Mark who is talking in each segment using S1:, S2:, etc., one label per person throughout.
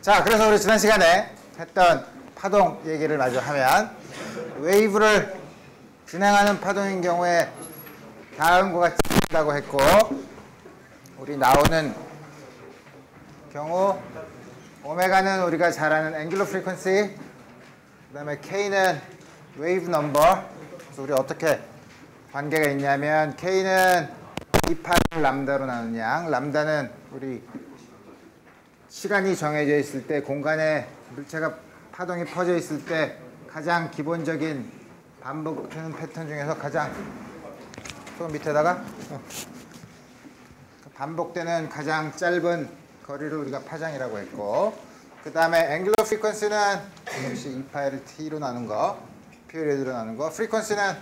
S1: 자, 그래서 우리 지난 시간에 했던 파동 얘기를 마저 하면 웨이브를 진행하는 파동인 경우에 다음과 같이 한다고 했고, 우리 나오는 경우 오메가는 우리가 잘 아는 앵귤러 프리퀀시, 그 다음에 K는 웨이브 넘버. 그래서 우리 어떻게 관계가 있냐면 K는 2파를 람다로 나누는 양, 람다는 우리 시간이 정해져 있을 때, 공간에 물체가 파동이 퍼져 있을 때 가장 기본적인 반복하는 패턴 중에서 가장 밑에다가 반복되는 가장 짧은 거리를 우리가 파장이라고 했고, 그 다음에 앵귤러 프리퀀시는 역시 2파이를 t로 나눈 거, 피리어드로 나눈 거, 프리퀀시는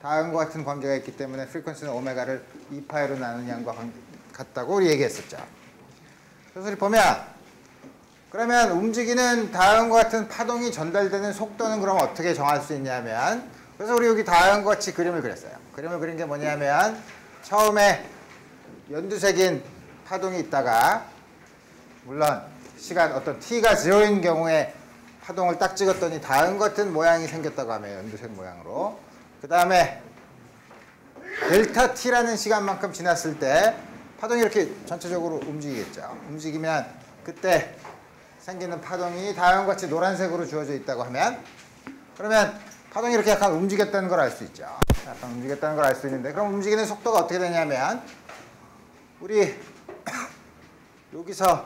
S1: 다음과 같은 관계가 있기 때문에 프리퀀시는 오메가를 2파이로 나눈 양과 같다고 우리 얘기했었죠. 그래서 우리 보면, 그러면 움직이는 다음과 같은 파동이 전달되는 속도는 그럼 어떻게 정할 수 있냐면, 그래서 우리 여기 다음과 같이 그림을 그렸어요. 그림을 그린 게 뭐냐면, 처음에 연두색인 파동이 있다가, 물론 시간 어떤 t가 0인 경우에 파동을 딱 찍었더니 다음과 같은 모양이 생겼다고 하면 연두색 모양으로, 그 다음에 델타 t라는 시간만큼 지났을 때 파동이 이렇게 전체적으로 움직이겠죠. 움직이면 그때 생기는 파동이 다음과 같이 노란색으로 주어져 있다고 하면, 그러면 파동이 이렇게 약간 움직였다는 걸 알 수 있죠. 약간 움직였다는 걸 알 수 있는데, 그럼 움직이는 속도가 어떻게 되냐면, 우리 여기서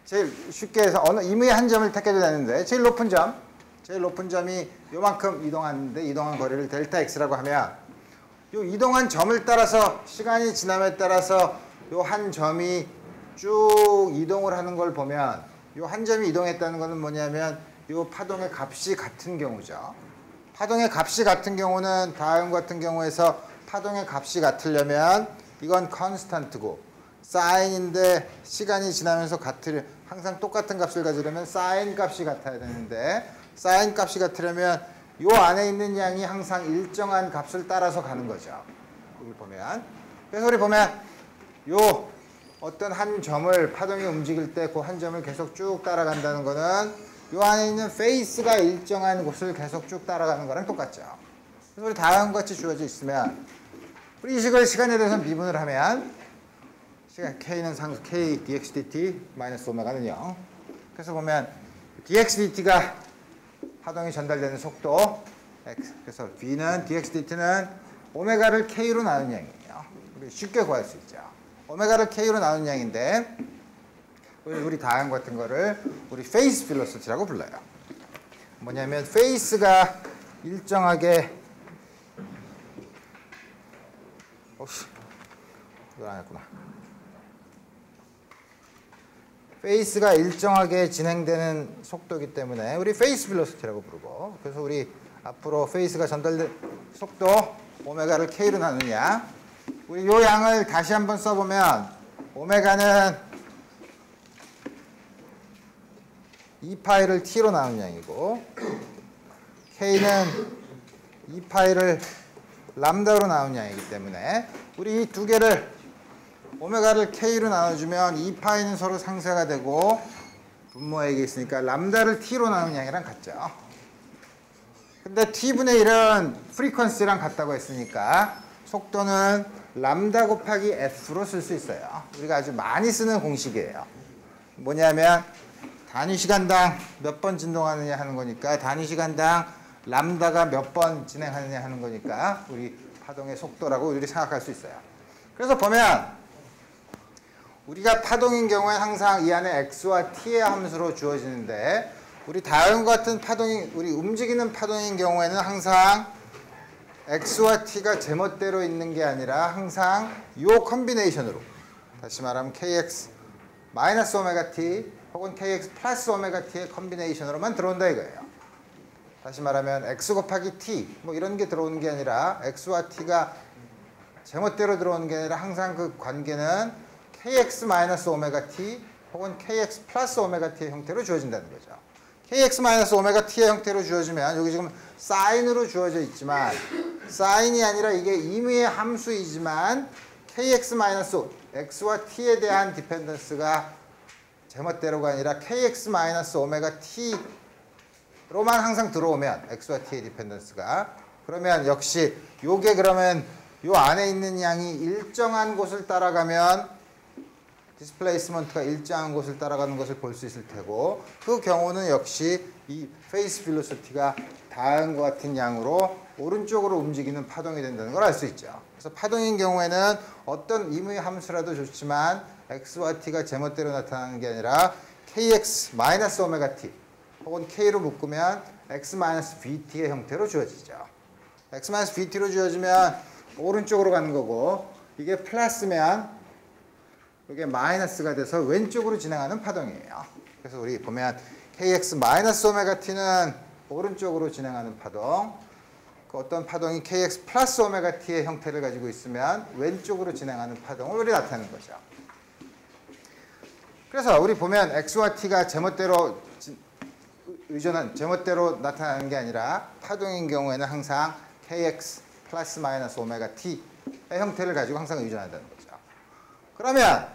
S1: 제일 쉽게 해서 어느 임의 한 점을 택해도 되는데, 제일 높은 점이 요만큼 이동하는데, 이동한 거리를 델타 x라고 하면, 요 이동한 점을 따라서 시간이 지남에 따라서 요 한 점이 쭉 이동을 하는 걸 보면, 요 한 점이 이동했다는 것은 뭐냐면 요 파동의 값이 같은 경우죠. 파동의 값이 같은 경우는 다음 같은 경우에서 파동의 값이 같으려면 이건 컨스탄트고 사인인데, 시간이 지나면서 항상 똑같은 값을 가지려면 사인 값이 같아야 되는데, 사인 값이 같으려면 요 안에 있는 양이 항상 일정한 값을 따라서 가는 거죠. 여기 보면. 그래서 우리 보면 요 어떤 한 점을 파동이 움직일 때 그 한 점을 계속 쭉 따라간다는 거는 요 안에 있는 페이스가 일정한 곳을 계속 쭉 따라가는 거랑 똑같죠. 그래서 우리 다음과 같이 주어져 있으면, 우리 이 식을 시간에 대해서 미분을 하면 시간 K는 상수 K dx dt 마이너스 오메가는 0. 그래서 보면 dx dt가 파동이 전달되는 속도 x, 그래서 V는 dx dt는 오메가를 K로 나눈 양이에요. 우리 쉽게 구할 수 있죠. 오메가를 K로 나눈 양인데, 우리 다음 같은 거를 우리 페이스 벨로시티라고 불러요. 뭐냐면 페이스가 일정하게 이거 안 했구나. 페이스가 일정하게 진행되는 속도이기 때문에 우리 페이스 벨로시티라고 부르고, 그래서 우리 앞으로 페이스가 전달된 속도 오메가를 K로 나누냐, 우리 요 양을 다시 한번 써보면 오메가는 2파이를 t로 나누는 양이고, K는 2파이를 람다로 나누는 양이기 때문에 우리 이 두 개를 오메가를 K로 나눠주면 2파이는 서로 상쇄가 되고 분모액이 있으니까 람다를 t로 나누는 양이랑 같죠. 근데 t분의 1은 프리퀀시랑 같다고 했으니까 속도는 람다 곱하기 f로 쓸 수 있어요. 우리가 아주 많이 쓰는 공식이에요. 뭐냐면 단위 시간당 몇 번 진동하느냐 하는 거니까, 단위 시간당 람다가 몇 번 진행하느냐 하는 거니까 우리 파동의 속도라고 우리 생각할 수 있어요. 그래서 보면 우리가 파동인 경우에 항상 이 안에 x와 t의 함수로 주어지는데, 우리 다음과 같은 파동이, 우리 움직이는 파동인 경우에는 항상 x와 t가 제멋대로 있는 게 아니라 항상 요 컨비네이션으로, 다시 말하면 kx 마이너스 오메가 t 혹은 kx 플러스 오메가 t의 컨비네이션으로만 들어온다 이거예요. 다시 말하면 x 곱하기 t 뭐 이런 게 들어오는 게 아니라, x와 t가 제멋대로 들어오는 게 아니라 항상 그 관계는 kx 마이너스 오메가 t 혹은 kx 플러스 오메가 t의 형태로 주어진다는 거죠. kx 마이너스 오메가 t의 형태로 주어지면, 여기 지금 사인으로 주어져 있지만 사인이 아니라 이게 임의의 함수이지만 kx 마이너스 x와 t에 대한 디펜던스가 제멋대로가 아니라 kx-오메가 t로만 항상 들어오면 x와 t의 디펜던스가 그러면 역시 요게 그러면 요 안에 있는 양이 일정한 곳을 따라가면 디스플레이스먼트가 일정한 곳을 따라가는 것을 볼 수 있을 테고 그 경우는 역시 이 페이스 벨로시티가 다음과 같은 양으로 오른쪽으로 움직이는 파동이 된다는 걸 알 수 있죠. 그래서 파동인 경우에는 어떤 임의 함수라도 좋지만 x와 t가 제멋대로 나타나는 게 아니라 kx-오메가 t 혹은 k로 묶으면 x-vt의 형태로 주어지죠. x-vt로 주어지면 오른쪽으로 가는 거고 이게 플러스면 이게 마이너스가 돼서 왼쪽으로 진행하는 파동이에요. 그래서 우리 보면 kx-오메가 t는 오른쪽으로 진행하는 파동 그 어떤 파동이 kx 플러스 오메가 t의 형태를 가지고 있으면 왼쪽으로 진행하는 파동을 우리 나타내는 거죠. 그래서 우리 보면 x와 t가 제멋대로 나타나는 게 아니라 파동인 경우에는 항상 kx 플러스 마이너스 오메가 t의 형태를 가지고 항상 의존한다는 거죠. 그러면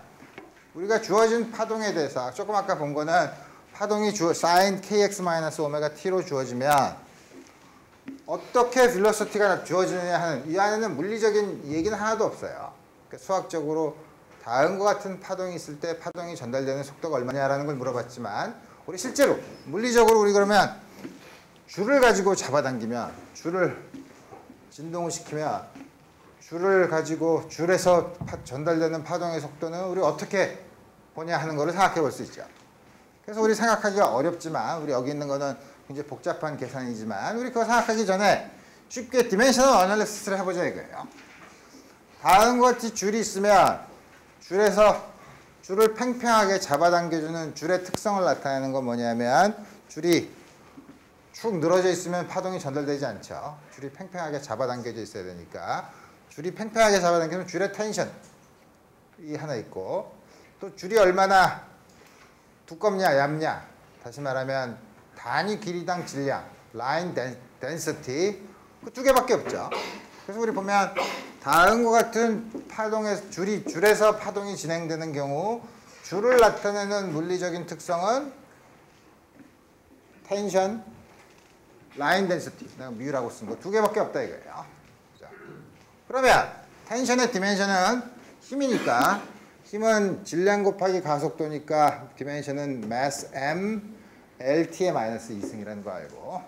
S1: 우리가 주어진 파동에 대해서 조금 아까 본 거는 파동이 sin kx 마이너스 오메가 t로 주어지면 어떻게 velocity가 주어지느냐 하는 이 안에는 물리적인 얘기는 하나도 없어요. 그러니까 수학적으로 다음과 같은 파동이 있을 때 파동이 전달되는 속도가 얼마냐라는 걸 물어봤지만 우리 실제로 물리적으로 우리 그러면 줄을 가지고 잡아당기면 줄을 진동을 시키면 줄을 가지고 줄에서 전달되는 파동의 속도는 우리 어떻게 보냐 하는 거를 생각해 볼 수 있죠. 그래서 우리 생각하기가 어렵지만 우리 여기 있는 거는 굉장히 복잡한 계산이지만 우리 그거 생각하기 전에 쉽게 디멘셔널 어널리시스를 해보자 이거예요. 다음과 같이 줄이 있으면 줄에서 줄을 팽팽하게 잡아당겨주는 줄의 특성을 나타내는 건 뭐냐면 줄이 축 늘어져 있으면 파동이 전달되지 않죠. 줄이 팽팽하게 잡아당겨져 있어야 되니까 줄이 팽팽하게 잡아당기면 줄의 텐션이 하나 있고 또 줄이 얼마나 두껍냐 얇냐 다시 말하면 단위 길이당 질량 라인 덴시티 그 두 개밖에 없죠. 그래서 우리 보면 다음과 같은 파동의 줄에서 파동이 진행되는 경우 줄을 나타내는 물리적인 특성은 텐션, 라인 덴시티 내가 뮤라고 쓴 거 두 개밖에 없다 이거예요. 그러면 텐션의 디멘션은 힘이니까 힘은 질량 곱하기 가속도니까 디멘션은 mass m LT의 마이너스 2승이라는 거 알고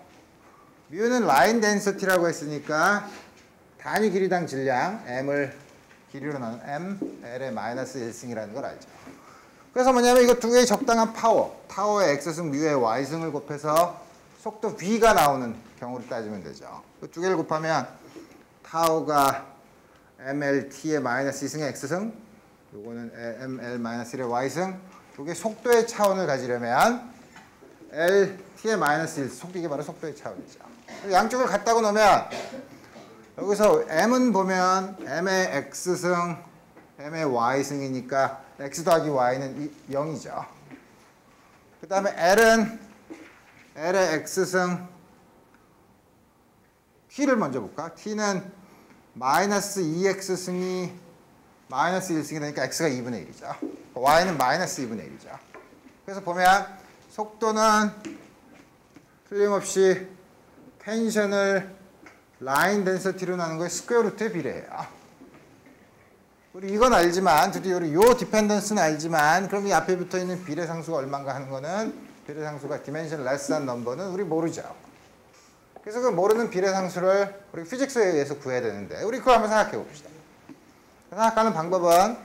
S1: 뮤는 라인 덴시티라고 했으니까 단위 길이당 질량 m을 길이로 나눈 m L의 마이너스 1승이라는 걸 알죠. 그래서 뭐냐면 이거 두 개의 적당한 타워의 x승 뮤의 y승을 곱해서 속도 v가 나오는 경우를 따지면 되죠. 그 두 개를 곱하면 타워가 mlt의 마이너스 2승의 x승 요거는 ml 마이너스 1의 y승 요게 속도의 차원을 가지려면 LT의 마이너스 1, 이게 바로 속도의 차원이죠. 양쪽을 갖다고 놓으면 여기서 M은 보면 M의 X승, M의 Y승이니까 X 더하기 Y는 0이죠. 그 다음에 L은 L의 X승, T를 먼저 볼까? T는 마이너스 2X승이 마이너스 1승이 되니까 X가 2분의 1이죠. Y는 마이너스 2분의 1이죠. 그래서 보면 속도는 틀림없이 텐션을 라인 덴시티로 나눈 거의 스퀘어 루트에 비례해요. 우리 이건 알지만 드디어 우리 요 디펜던스는 알지만 그럼 이 앞에 붙어 있는 비례상수가 얼마인가 하는 거는 비례상수가 디멘션 레스한 넘버는 우리 모르죠. 그래서 그 모르는 비례상수를 우리 피직스에 의해서 구해야 되는데 우리 그거 한번 생각해 봅시다. 생각하는 방법은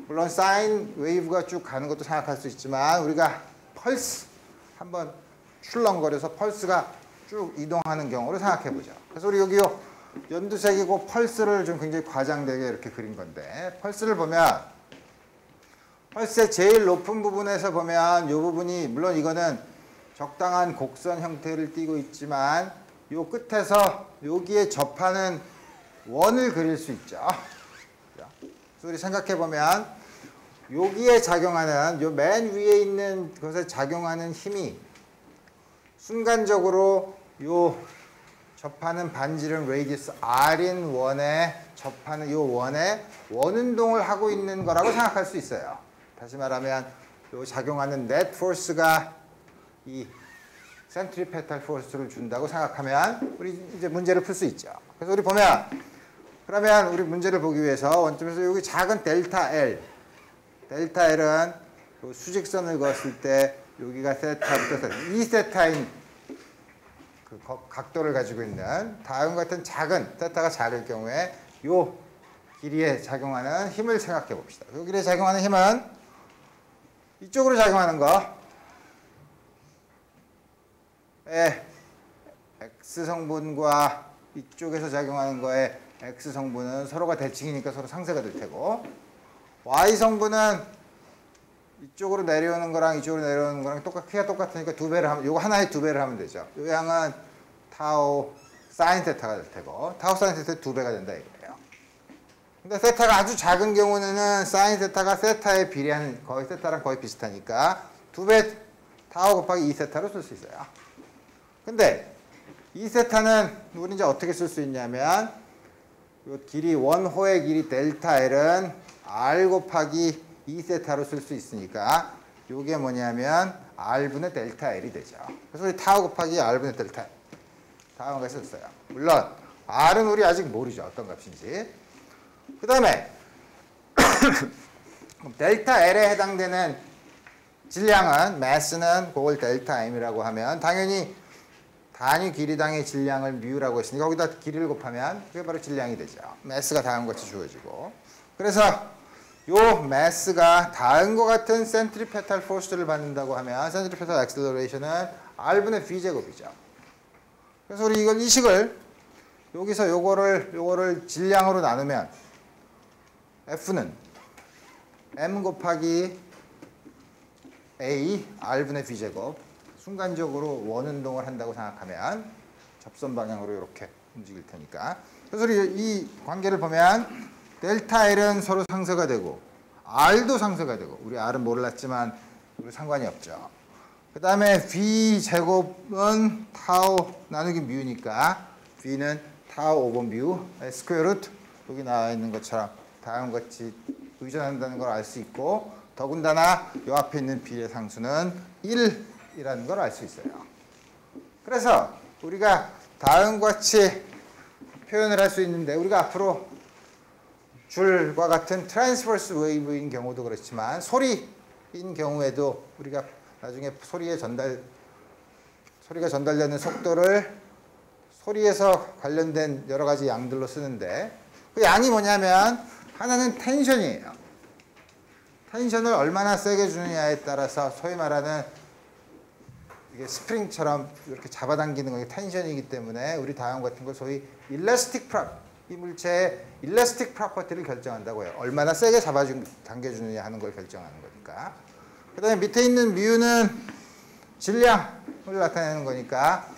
S1: 물론 사인 웨이브가 쭉 가는 것도 생각할 수 있지만 우리가 펄스 한번 출렁거려서 펄스가 쭉 이동하는 경우를 생각해 보죠. 그래서 우리 여기 연두색이고 펄스를 좀 굉장히 과장되게 이렇게 그린 건데 펄스를 보면 펄스의 제일 높은 부분에서 보면 이 부분이 물론 이거는 적당한 곡선 형태를 띠고 있지만 이 끝에서 여기에 접하는 원을 그릴 수 있죠. 그래서 우리 생각해 보면 여기에 작용하는 요 맨 위에 있는 것에 작용하는 힘이 순간적으로 요 접하는 반지름 레디어스 R인 원에 접하는 요 원에 원운동을 하고 있는 거라고 생각할 수 있어요. 다시 말하면 요 작용하는 net force가 이 센트리페탈 포스를 준다고 생각하면 우리 이제 문제를 풀 수 있죠. 그래서 우리 보면 그러면 우리 문제를 보기 위해서 원점에서 여기 작은 델타 L, 델타 L은 요 수직선을 그었을 때 여기가 세타부터 이 세타인 그 각도를 가지고 있는 다음과 같은 작은 세타가 작을 경우에 요 길이에 작용하는 힘을 생각해 봅시다. 요 길이에 작용하는 힘은 이쪽으로 작용하는 거 X성분과 이쪽에서 작용하는 거에 X성분은 서로가 대칭이니까 서로 상쇄가 될 테고 Y성분은 이쪽으로 내려오는 거랑 이쪽으로 내려오는 거랑 키가 똑같으니까 두 배를 하면 요거 하나에 두 배를 하면 되죠. 요 양은 타우 사인 세타가 될 테고 타우 사인 세타 두 배가 된다 이거예요. 근데 세타가 아주 작은 경우는 사인 세타가 세타에 비례하는 거의 세타랑 거의 비슷하니까 두 배 타우 곱하기 2 세타로 쓸 수 있어요. 근데 이 세타는 우리 이제 어떻게 쓸 수 있냐면 요 길이 원호의 길이 델타 L은 R 곱하기 2세타로 쓸 수 있으니까 요게 뭐냐면 R분의 델타 L이 되죠. 그래서 우리 타우 곱하기 R분의 델타 L 다음과 같이 썼어요. 물론 R은 우리 아직 모르죠. 어떤 값인지. 그 다음에 델타 L에 해당되는 질량은 mass는 그걸 델타 M이라고 하면 당연히 단위 길이당의 질량을 뮤라고 했으니까 거기다 길이를 곱하면 그게 바로 질량이 되죠. mass가 다음과 같이 주어지고 그래서 요 mass가 다음과 같은 센트리페탈 포스를 받는다고 하면 센트리페탈 액셀러레이션은 R분의 V제곱이죠. 그래서 우리 이 식을 여기서 요거를 질량으로 나누면 F는 M 곱하기 A R분의 V제곱 순간적으로 원운동을 한다고 생각하면 접선 방향으로 이렇게 움직일 테니까 그래서 우리 이 관계를 보면 델타 L은 서로 상쇄가 되고 R도 상쇄가 되고 우리 R은 몰랐지만 우리 상관이 없죠. 그 다음에 V제곱은 타우 나누기 뮤니까 V는 타우 오버 뮤 스퀘어 루트 여기 나와 있는 것처럼 다음과 같이 의존한다는 걸 알 수 있고 더군다나 요 앞에 있는 B의 상수는 1이라는 걸 알 수 있어요. 그래서 우리가 다음과 같이 표현을 할 수 있는데 우리가 앞으로 줄과 같은 트랜스버스 웨이브인 경우도 그렇지만 소리인 경우에도 우리가 나중에 소리가 전달되는 속도를 소리에서 관련된 여러 가지 양들로 쓰는데 그 양이 뭐냐면 하나는 텐션이에요. 텐션을 얼마나 세게 주느냐에 따라서 소위 말하는 이게 스프링처럼 이렇게 잡아당기는 게 텐션이기 때문에 우리 다음 같은 걸 소위 이 물체의 일라스틱 프로퍼티를 결정한다고 해요. 얼마나 세게 당겨주느냐 하는 걸 결정하는 거니까. 그 다음에 밑에 있는 뮤는 질량을 나타내는 거니까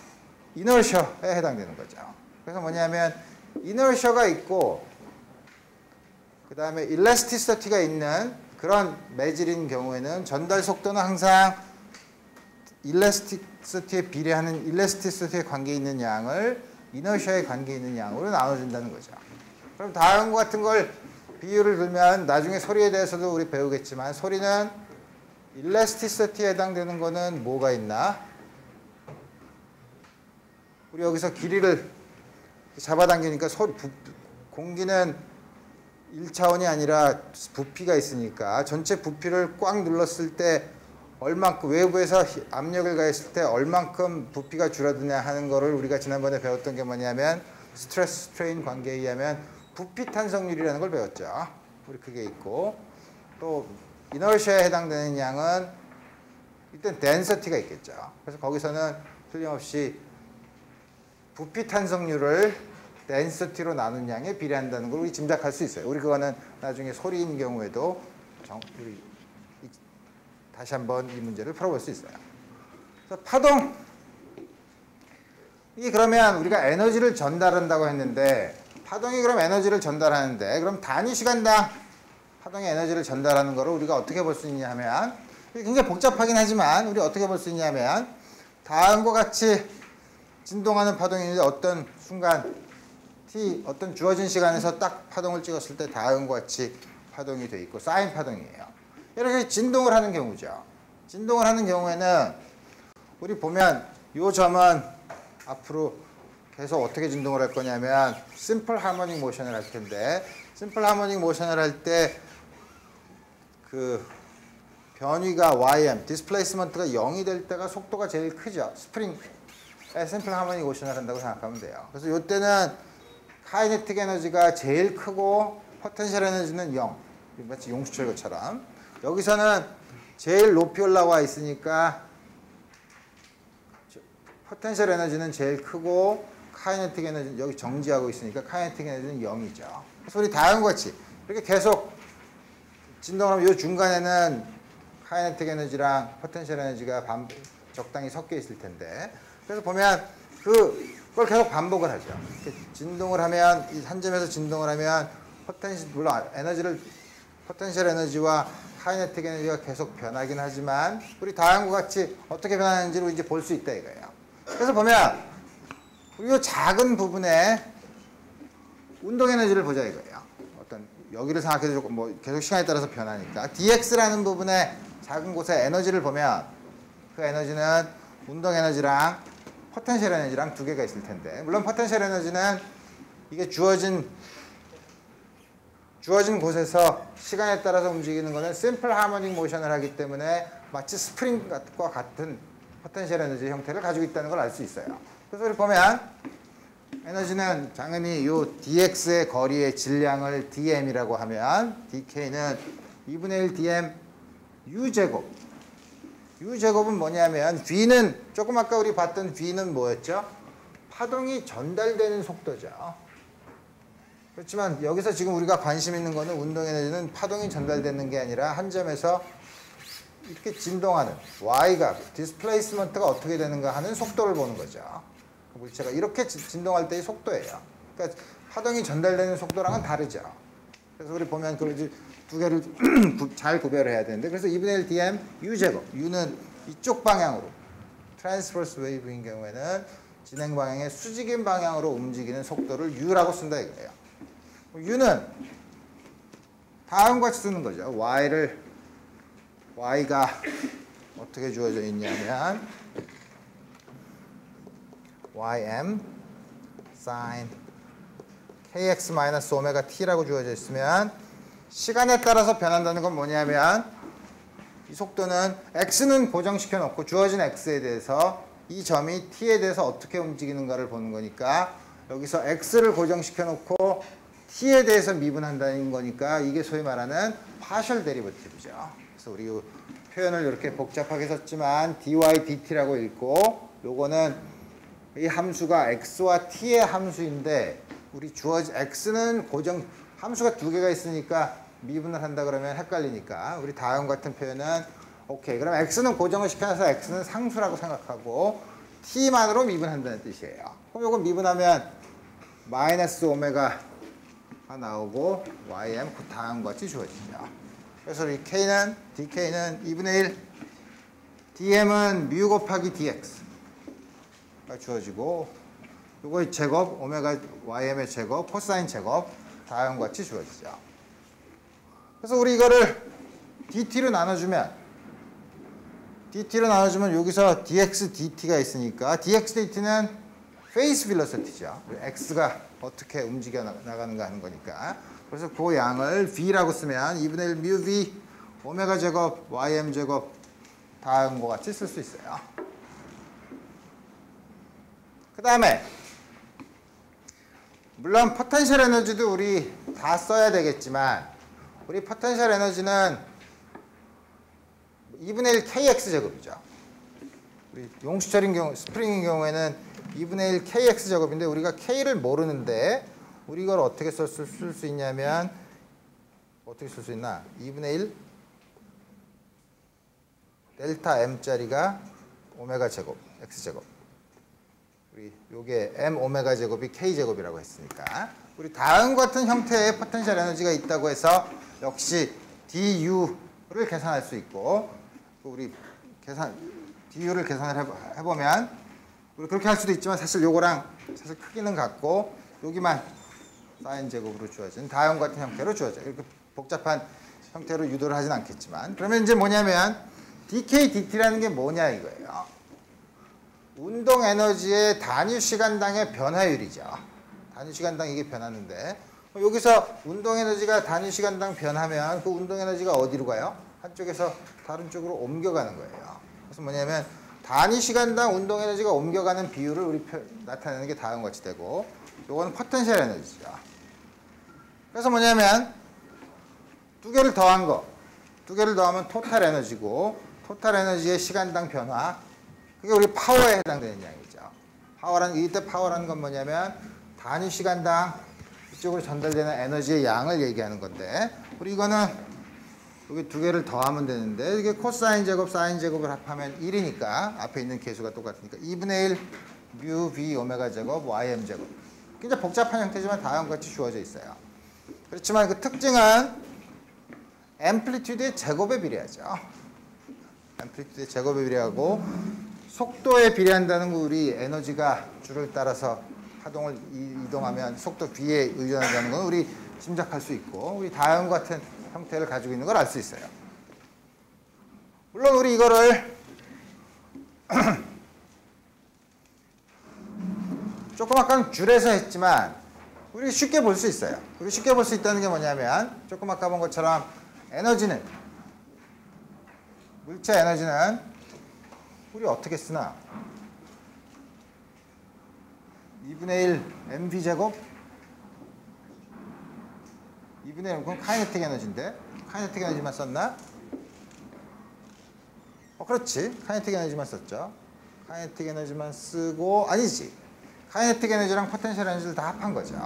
S1: 이너셔에 해당되는 거죠. 그래서 뭐냐면 이너셔가 있고 그 다음에 일라스티시티가 있는 그런 매질인 경우에는 전달 속도는 항상 일라스티시티에 비례하는 일라스티시티에 관계 있는 양을 이너셔에 관계 있는 양으로 나눠준다는 거죠. 그럼 다음과 같은 걸 비유를 들면 나중에 소리에 대해서도 우리 배우겠지만 소리는 일라스티시티에 해당되는 거는 뭐가 있나? 우리 여기서 길이를 잡아당기니까 공기는 1차원이 아니라 부피가 있으니까 전체 부피를 꽉 눌렀을 때 얼만큼 외부에서 압력을 가했을 때 얼만큼 부피가 줄어드냐 하는 거를 우리가 지난번에 배웠던 게 뭐냐면 스트레스 스트레인 관계에 의하면 부피 탄성률이라는 걸 배웠죠. 우리 그게 있고 또 이너시아에 해당되는 양은 일단 덴서티가 있겠죠. 그래서 거기서는 틀림없이 부피 탄성률을 덴서티로 나눈 양에 비례한다는 걸 우리 짐작할 수 있어요. 우리 그거는 나중에 소리인 경우에도 우리 다시 한번 이 문제를 풀어볼 수 있어요. 그래서 파동 이 그러면 우리가 에너지를 전달한다고 했는데 파동이 그럼 에너지를 전달하는데 그럼 단위 시간당 파동의 에너지를 전달하는 거를 우리가 어떻게 볼 수 있냐 하면 굉장히 복잡하긴 하지만 우리 어떻게 볼 수 있냐 하면 다음과 같이 진동하는 파동이 있는데 어떤 순간 t 어떤 주어진 시간에서 딱 파동을 찍었을 때 다음과 같이 파동이 돼 있고 사인 파동이에요. 이렇게 진동을 하는 경우죠. 진동을 하는 경우에는 우리 보면 이 점은 앞으로 계속 어떻게 진동을 할 거냐면 심플 하모닉 모션을 할 텐데, 심플 하모닉 모션을 할 때 그 변위가 ym, 디스플레이스먼트가 0이 될 때가 속도가 제일 크죠. 스프링 심플 하모닉 모션을 한다고 생각하면 돼요. 그래서 이때는 카이네틱 에너지가 제일 크고 포텐셜 에너지는 0. 마치 용수철것처럼. 여기서는 제일 높이 올라와 있으니까 포텐셜 에너지는 제일 크고 카이네틱 에너지는 여기 정지하고 있으니까 카이네틱 에너지는 0이죠. 그래서 우리 다음과 같이 이렇게 계속 진동을 하면 이 중간에는 카이네틱 에너지랑 포텐셜 에너지가 적당히 섞여 있을 텐데, 그래서 보면 그걸 계속 반복을 하죠. 이렇게 진동을 하면 이 한 점에서 진동을 하면 물론 포텐셜 에너지와 카이네틱 에너지가 계속 변하긴 하지만 우리 다음과 같이 어떻게 변하는지를 이제 볼 수 있다 이거예요. 그래서 보면 우리 이 작은 부분에 운동 에너지를 보자 이거예요. 어떤 여기를 생각해도 조금 뭐 계속 시간에 따라서 변하니까 dx라는 부분에 작은 곳에 에너지를 보면 그 에너지는 운동 에너지랑 포텐셜 에너지랑 두 개가 있을 텐데, 물론 포텐셜 에너지는 이게 주어진 곳에서 시간에 따라서 움직이는 거는 심플 하모닉 모션을 하기 때문에 마치 스프링과 같은 포텐셜 에너지 형태를 가지고 있다는 걸 알 수 있어요. 그래서 우리 보면 에너지는 당연히 이 dx의 거리의 질량을 dm이라고 하면 dk는 2분의 1 dm u제곱. u제곱은 뭐냐면 v는 조금 아까 우리 봤던 v는 뭐였죠? 파동이 전달되는 속도죠. 그렇지만 여기서 지금 우리가 관심 있는 거는 운동 에너지는 파동이 전달되는 게 아니라 한 점에서 이렇게 진동하는 y가 디스플레이스먼트가 어떻게 되는가 하는 속도를 보는 거죠. 물체가 이렇게 진동할 때의 속도예요. 그러니까 파동이 전달되는 속도랑은 다르죠. 그래서 우리 보면 그 두 개를 잘 구별을 해야 되는데, 그래서 2분의 1 dm u제곱, u는 이쪽 방향으로 트랜스버스 웨이브인 경우에는 진행 방향의 수직인 방향으로 움직이는 속도를 u라고 쓴다 이거예요. u는 다음과 같이 쓰는 거죠. y가 어떻게 주어져 있냐면 ym sin kx-ωt라고 주어져 있으면 시간에 따라서 변한다는 건 뭐냐면 이 속도는 x는 고정시켜 놓고 주어진 x에 대해서 이 점이 t에 대해서 어떻게 움직이는가를 보는 거니까, 여기서 x를 고정시켜 놓고 t에 대해서 미분한다는 거니까 이게 소위 말하는 파셜 데리버티브죠. 그래서 우리 이 표현을 이렇게 복잡하게 썼지만 dy dt라고 읽고, 요거는 이 함수가 x와 t의 함수인데 우리 주어진 x는 함수가 두 개가 있으니까 미분을 한다 그러면 헷갈리니까 우리 다음 같은 표현은 오케이, 그럼 x는 고정을 시켜놔서 x는 상수라고 생각하고 t만으로 미분한다는 뜻이에요. 그럼 요거 미분하면 마이너스 오메가 나오고 ym 그 다음과 같이 주어지죠. 그래서 우리 dk는 2분의 1 dm은 mu 곱하기 dx가 주어지고, 요거의 제곱 오메가 ym의 제곱 코사인 제곱 다음과 같이 주어지죠. 그래서 우리 이거를 dt로 나눠주면 여기서 dx dt가 있으니까 dx dt는 페이스 빌러시티죠. x가 어떻게 움직여 나가는가 하는 거니까. 그래서 그 양을 v라고 쓰면 2분의 1 mu v 오메가 제곱 ym 제곱 다음과 같이 쓸 수 있어요. 그 다음에 물론 포텐셜 에너지도 우리 다 써야 되겠지만 우리 포텐셜 에너지는 2분의 1 kx 제곱이죠. 우리 용수철인 경우, 스프링인 경우에는 2분의 1 kx 제곱인데 우리가 k를 모르는데 우리 이걸 어떻게 쓸 수 있냐면 어떻게 쓸 수 있나? 2분의 1 델타 m짜리가 오메가 제곱 x 제곱. 우리 요게 m 오메가 제곱이 k 제곱이라고 했으니까 우리 다음 같은 형태의 포텐셜 에너지가 있다고 해서 역시 du를 계산할 수 있고, 우리 du를 계산을 해보면 우리 그렇게 할 수도 있지만 사실 요거랑 사실 크기는 같고 여기만 사인 제곱으로 주어진 다음 같은 형태로 주어져요. 이렇게 복잡한 형태로 유도를 하진 않겠지만, 그러면 이제 뭐냐면 dk dt라는 게 뭐냐 이거예요. 운동 에너지의 단위 시간당의 변화율이죠. 단위 시간당 이게 변하는데, 여기서 운동 에너지가 단위 시간당 변하면 그 운동 에너지가 어디로 가요? 한쪽에서 다른 쪽으로 옮겨가는 거예요. 그래서 뭐냐면 단위 시간당 운동 에너지가 옮겨가는 비율을 우리 나타내는 게 다음과 같이 되고, 요거는 포텐셜 에너지죠. 그래서 뭐냐면 두 개를 더한 거, 두 개를 더하면 토탈 에너지고, 토탈 에너지의 시간당 변화, 그게 우리 파워에 해당되는 양이죠. 이때 파워라는 건 뭐냐면 단위 시간당 이쪽으로 전달되는 에너지의 양을 얘기하는 건데, 우리 이거는 여기 두 개를 더하면 되는데, 이게 코사인 제곱, 사인 제곱을 합하면 1이니까 앞에 있는 계수가 똑같으니까 2분의 1 뮤 v 오메가 제곱 ym 제곱. 굉장히 복잡한 형태지만 다음과 같이 주어져 있어요. 그렇지만 그 특징은 앰플리튜드의 제곱에 비례하죠. 앰플리튜드의 제곱에 비례하고, 속도에 비례한다는 거, 우리 에너지가 줄을 따라서 파동을 이동하면 속도 v에 의존한다는 건 우리 짐작할 수 있고, 우리 다음과 같은 형태를 가지고 있는 걸 알 수 있어요. 물론 우리 이거를 조금 아까 줄에서 했지만 우리 쉽게 볼 수 있어요. 우리 쉽게 볼 수 있다는 게 뭐냐면, 조금 아까 본 것처럼 에너지는, 물체 에너지는 우리 어떻게 쓰나? 2분의 1 mv 제곱? 2분의 1, 그건 카이네틱 에너지인데, 카이네틱 에너지만 썼나? 그렇지. 카이네틱 에너지만 썼죠. 카이네틱 에너지만 쓰고, 아니지. 카이네틱 에너지랑 포텐셜 에너지를 다 합한 거죠.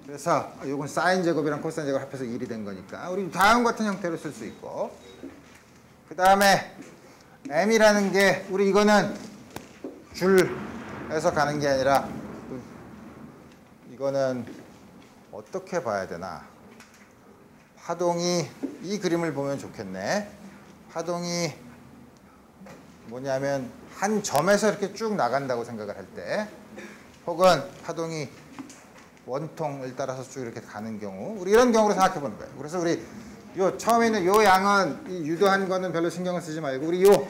S1: 그래서 이건 사인 제곱이랑 코사인 제곱 합해서 1이 된 거니까 우리 다음 같은 형태로 쓸 수 있고, 그 다음에 m이라는 게, 우리 이거는 줄에서 가는 게 아니라, 이거는 어떻게 봐야 되나? 파동이, 이 그림을 보면 좋겠네. 파동이 뭐냐면 한 점에서 이렇게 쭉 나간다고 생각을 할 때, 혹은 파동이 원통을 따라서 쭉 이렇게 가는 경우, 우리 이런 경우로 생각해 보는 거예요. 그래서 우리 요 처음에 있는 요 양은, 이 유도한 거는 별로 신경을 쓰지 말고, 우리 요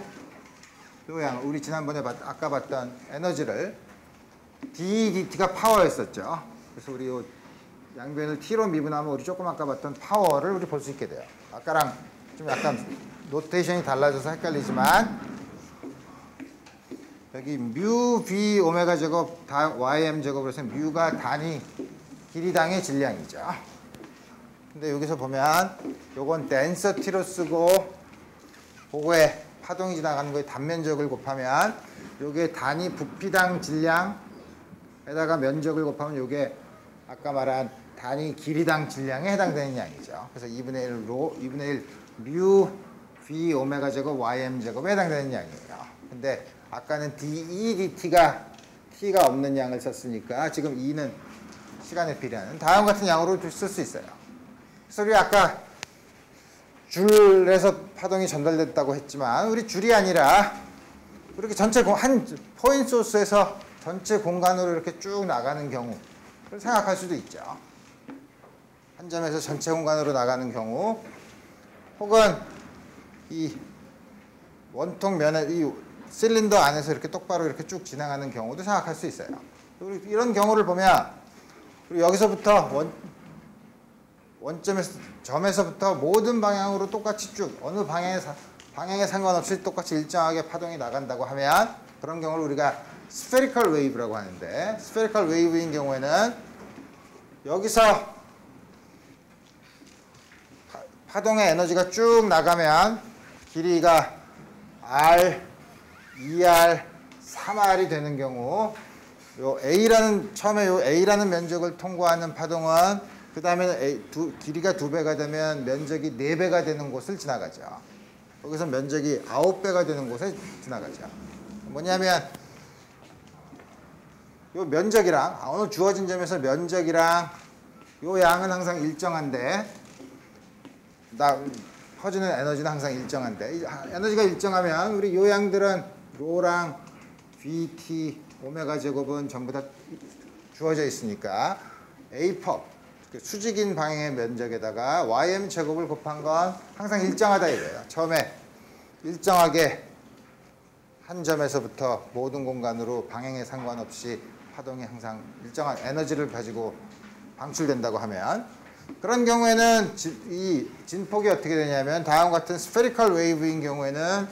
S1: 양, 우리 지난번에 아까 봤던 에너지를 d dt가 파워였었죠. 그래서 우리 요 양변을 t로 미분하면 우리 조금 아까 봤던 파워를 우리 볼 수 있게 돼요. 아까랑 좀 약간 노테이션이 달라져서 헷갈리지만, 여기 뮤 v 오메가 제곱 다 ym 제곱으로 해서 뮤가 단위 길이당의 질량이죠. 근데 여기서 보면 요건 덴서티로 쓰고, 그거에 파동이 지나가는 거에 단면적을 곱하면 요게 단위 부피당 질량에다가 면적을 곱하면 요게 아까 말한 단위 길이당 질량에 해당되는 양이죠. 그래서 2분의 1 뮤 v 오메가 제곱 ym 제곱에 해당되는 양이에요. 근데 아까는 de dt가 t가 없는 양을 썼으니까 지금 e는 시간에 비례하는 다음 같은 양으로 쓸 수 있어요. 그래서 우리 아까 줄에서 파동이 전달됐다고 했지만, 우리 줄이 아니라 이렇게 전체 한 포인트 소스에서 전체 공간으로 이렇게 쭉 나가는 경우를 생각할 수도 있죠. 한 점에서 전체 공간으로 나가는 경우, 혹은 이 원통 면에, 이 실린더 안에서 이렇게 똑바로 이렇게 쭉 지나가는 경우도 생각할 수 있어요. 이런 경우를 보면 우리 여기서부터 점에서부터 모든 방향으로 똑같이 쭉, 어느 방향에 상관없이 똑같이 일정하게 파동이 나간다고 하면, 그런 경우를 우리가 스페리컬 웨이브라고 하는데, 스페리컬 웨이브인 경우에는 여기서 파동의 에너지가 쭉 나가면 길이가 r, 2r, 3r이 되는 경우, 요 A라는, 처음에 요 A라는 면적을 통과하는 파동은 그 다음에는 길이가 2배가 되면 면적이 4배가 되는 곳을 지나가죠. 거기서 면적이 9배가 되는 곳에 지나가죠. 뭐냐면 요 면적이랑, 어느 주어진 점에서 면적이랑 요 양은 항상 일정한데, 퍼지는 에너지는 항상 일정한데, 에너지가 일정하면 우리 요 양들은 로랑 vt 오메가 제곱은 전부 다 주어져 있으니까 A펍, 수직인 방향의 면적에다가 ym 제곱을 곱한 건 항상 일정하다 이거예요. 처음에 일정하게 한 점에서부터 모든 공간으로 방향에 상관없이 파동이 항상 일정한 에너지를 가지고 방출된다고 하면, 그런 경우에는 이 진폭이 어떻게 되냐면 다음과 같은 스페리컬 웨이브인 경우에는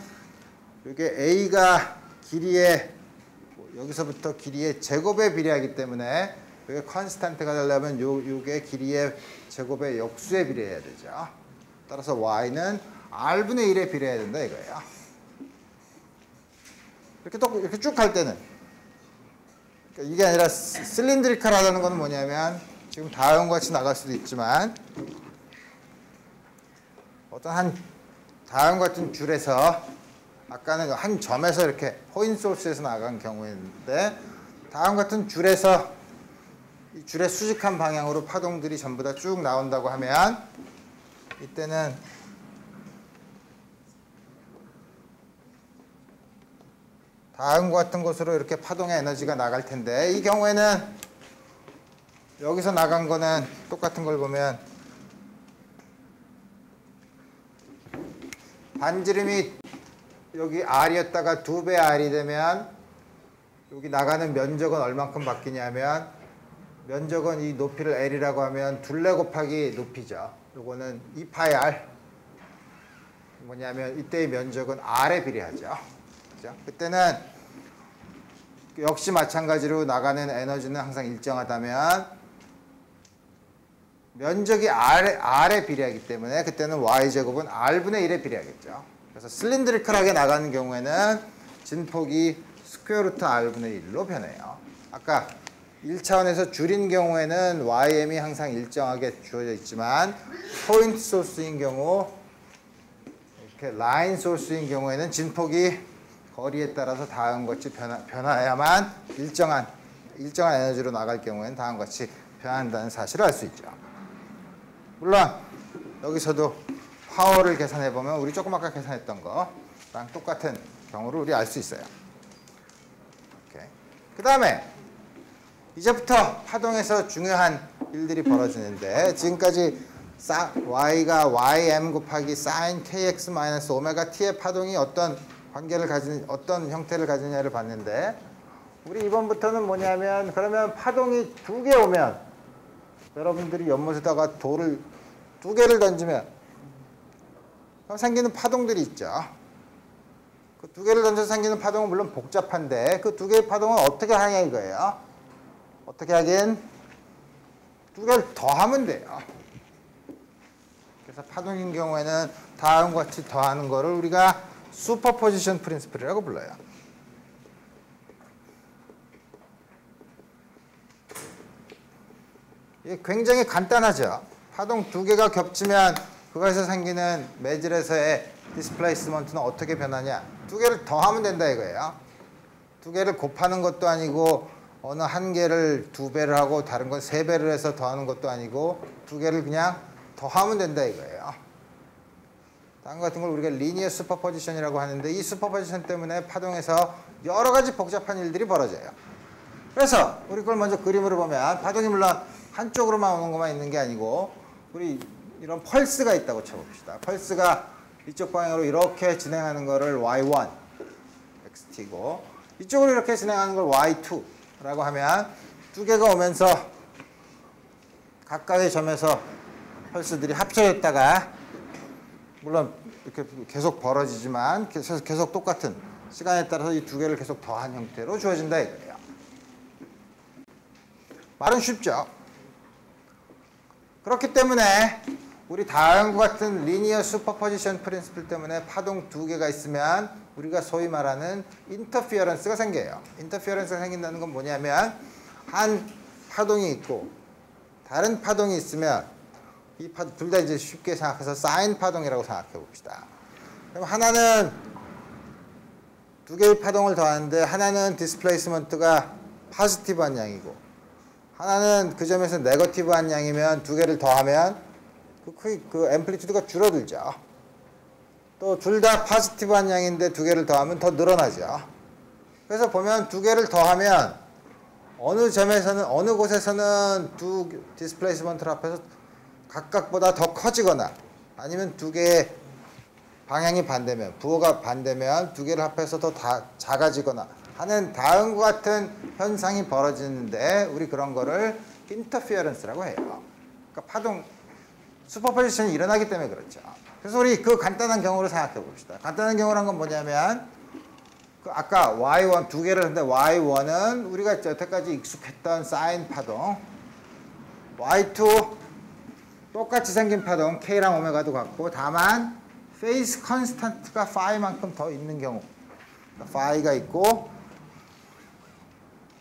S1: 이게 A가 길이의 여기서부터 길이의 제곱에 비례하기 때문에 이게 컨스탄트가 되려면 요게 길이의 제곱의 역수에 비례해야 되죠. 따라서 y는 r분의 1에 비례해야 된다 이거예요. 이렇게 쭉 갈 때는, 그러니까 이게 아니라 실린드리컬하다는 건 뭐냐면 지금 다음과 같이 나갈 수도 있지만 어떤 한 다음과 같은 줄에서, 아까는 한 점에서 이렇게 포인트 소스에서 나간 경우인데 다음 같은 줄에서 이 줄의 수직한 방향으로 파동들이 전부 다 쭉 나온다고 하면 이때는 다음과 같은 곳으로 이렇게 파동의 에너지가 나갈 텐데, 이 경우에는 여기서 나간 거는 똑같은 걸 보면 반지름이 여기 r이었다가 2배 r이 되면 여기 나가는 면적은 얼만큼 바뀌냐면, 면적은 이 높이를 l이라고 하면 둘레 곱하기 높이죠. 요거는 2파이 r. 뭐냐면 이때의 면적은 r에 비례하죠. 그죠? 그때는 역시 마찬가지로 나가는 에너지는 항상 일정하다면 면적이 r에 비례하기 때문에 그때는 y제곱은 r분의 1에 비례하겠죠. 그래서 실린드리컬하게 나가는 경우에는 진폭이 스퀘어 루트 r분의 1로 변해요. 아까 1차원에서 줄인 경우에는 ym이 항상 일정하게 주어져 있지만 포인트 소스인 경우, 이렇게 라인 소스인 경우에는 진폭이 거리에 따라서 다음과 같이 변화야만 일정한 에너지로 나갈 경우에는 다음과 같이 변한다는 사실을 알 수 있죠. 물론 여기서도 파워를 계산해 보면 우리 조금 아까 계산했던 거랑 똑같은 경우를 우리 알 수 있어요. 그 다음에 이제부터 파동에서 중요한 일들이 벌어지는데, 지금까지 y가 ym 곱하기 sin kx 마이너스 오메가 t의 파동이 어떤 형태를 가지냐를 봤는데, 우리 이번부터는 뭐냐면, 그러면 파동이 2개 오면 여러분들이 연못에다가 돌을 2개를 던지면 그럼 생기는 파동들이 있죠. 그 2개를 던져서 생기는 파동은 물론 복잡한데 그 2개의 파동은 어떻게 하냐 이거예요. 어떻게 하긴 2개를 더하면 돼요. 그래서 파동인 경우에는 다음과 같이 더하는 거를 우리가 슈퍼포지션 프린시플이라고 불러요. 이게 굉장히 간단하죠. 파동 2개가 겹치면 그것에서 생기는 매질에서의 디스플레이스먼트는 어떻게 변하냐. 2개를 더하면 된다 이거예요. 2개를 곱하는 것도 아니고 어느 한 개를 2배를 하고 다른 건 3배를 해서 더하는 것도 아니고 2개를 그냥 더하면 된다 이거예요. 다른 것 같은 걸 우리가 리니어 슈퍼포지션이라고 하는데, 이 슈퍼포지션 때문에 파동에서 여러 가지 복잡한 일들이 벌어져요. 그래서 우리 그걸 먼저 그림으로 보면 파동이 물론 한쪽으로만 오는 것만 있는 게 아니고 우리 이런 펄스가 있다고 쳐봅시다. 펄스가 이쪽 방향으로 이렇게 진행하는 거를 y1, xt고 이쪽으로 이렇게 진행하는 걸 y2라고 하면 2개가 오면서 각각의 점에서 펄스들이 합쳐졌다가 물론 이렇게 계속 벌어지지만 계속 똑같은 시간에 따라서 이 2개를 계속 더한 형태로 주어진다 이거예요. 말은 쉽죠. 그렇기 때문에 우리 다음과 같은 리니어 슈퍼포지션 프린시플 때문에 파동 2개가 있으면 우리가 소위 말하는 인터피어런스가 생겨요. 인터피어런스가 생긴다는 건 뭐냐면 한 파동이 있고 다른 파동이 있으면 이 둘 다 이제 쉽게 생각해서 사인 파동이라고 생각해 봅시다. 그럼 하나는 2개의 파동을 더하는데 하나는 디스플레이스먼트가 포지티브한 양이고 하나는 그 점에서 네거티브한 양이면 2개를 더하면 그 앰플리튜드가 줄어들죠. 또 둘 다 포지티브한 양인데 2개를 더하면 더 늘어나죠. 그래서 보면 2개를 더하면 어느 점에서는 어느 곳에서는 두 디스플레이스먼트를 합해서 각각보다 더 커지거나 아니면 두 개의 방향이 반대면 부호가 반대면 두 개를 합해서 더 작아지거나 하는 다음과 같은 현상이 벌어지는데 우리 그런 거를 인터피어런스라고 해요. 그러니까 파동 슈퍼포지션이 일어나기 때문에 그렇죠. 그래서 우리 그 간단한 경우를 생각해 봅시다. 간단한 경우란 건 뭐냐면 그 아까 Y1 두 개를 했는데 Y1은 우리가 여태까지 익숙했던 사인 파동, Y2 똑같이 생긴 파동 K랑 오메가도 같고 다만 페이스 컨스턴트가 파이만큼 더 있는 경우, 그러니까 파이가 있고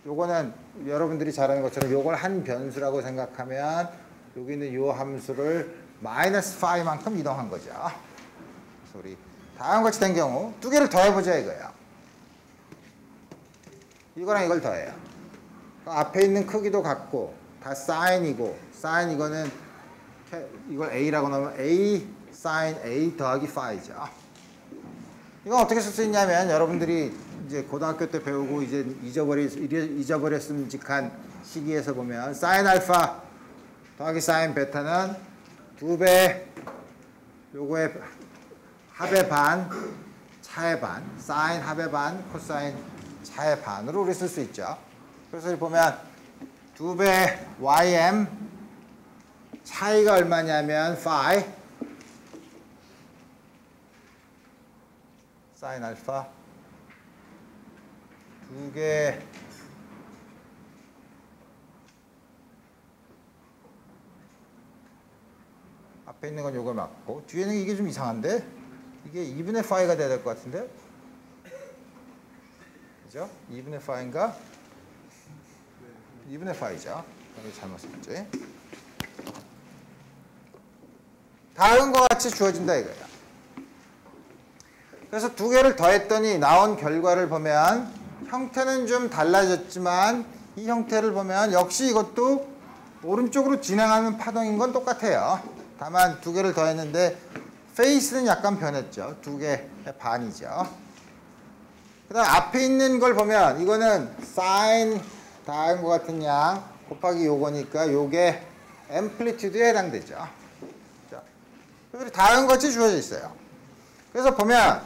S1: 요거는 여러분들이 잘 아는 것처럼 요걸 한 변수라고 생각하면 여기 있는 요 함수를 마이너스 파이만큼 이동한 거죠. 그래서 우리 다음과 같이 된 경우 두 개를 더해보자 이거예요. 이거랑 이걸 더해요. 앞에 있는 크기도 같고 다 사인이고 사인 이거는 이걸 A라고 넣으면 A 사인 A 더하기 파이죠. 이건 어떻게 쓸 수 있냐면 여러분들이 이제 고등학교 때 배우고 이제 잊어버렸음직한 시기에서 보면 사인 알파 더하기 사인 베타는 2배 요거의 합의 반 차의 반 사인 합의 반 코사인 차의 반으로 우리 쓸 수 있죠. 그래서 여기 보면 2배 ym 차이가 얼마냐면 phi 사인 알파 두 개 앞에 있는 건 요거 맞고 뒤에는 이게 좀 이상한데 이게 2분의 파이가 돼야 될 것 같은데 그죠? 2분의 파인가? 2분의 파이죠. 이게 잘못 썼지. 다음과 같이 주어진다 이거야. 그래서 두 개를 더했더니 나온 결과를 보면 형태는 좀 달라졌지만 이 형태를 보면 역시 이것도 오른쪽으로 진행하는 파동인 건 똑같아요. 다만 두 개를 더했는데 페이스는 약간 변했죠. 두 개의 반이죠. 그 다음 앞에 있는 걸 보면 이거는 사인 다음과 같은 양 곱하기 요거니까 요게 앰플리튜드에 해당되죠. 자, 그리고 다음과 같이 주어져 있어요. 그래서 보면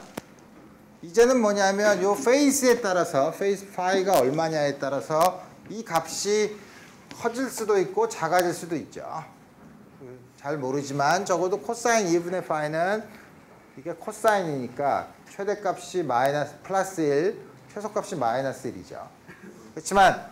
S1: 이제는 뭐냐면 요 페이스에 따라서 페이스 파이가 얼마냐에 따라서 이 값이 커질 수도 있고 작아질 수도 있죠. 잘 모르지만 적어도 코사인 2분의 파이는 이게 코사인이니까 최대값이 마이너스 플러스 1, 최소값이 마이너스 1이죠. 그렇지만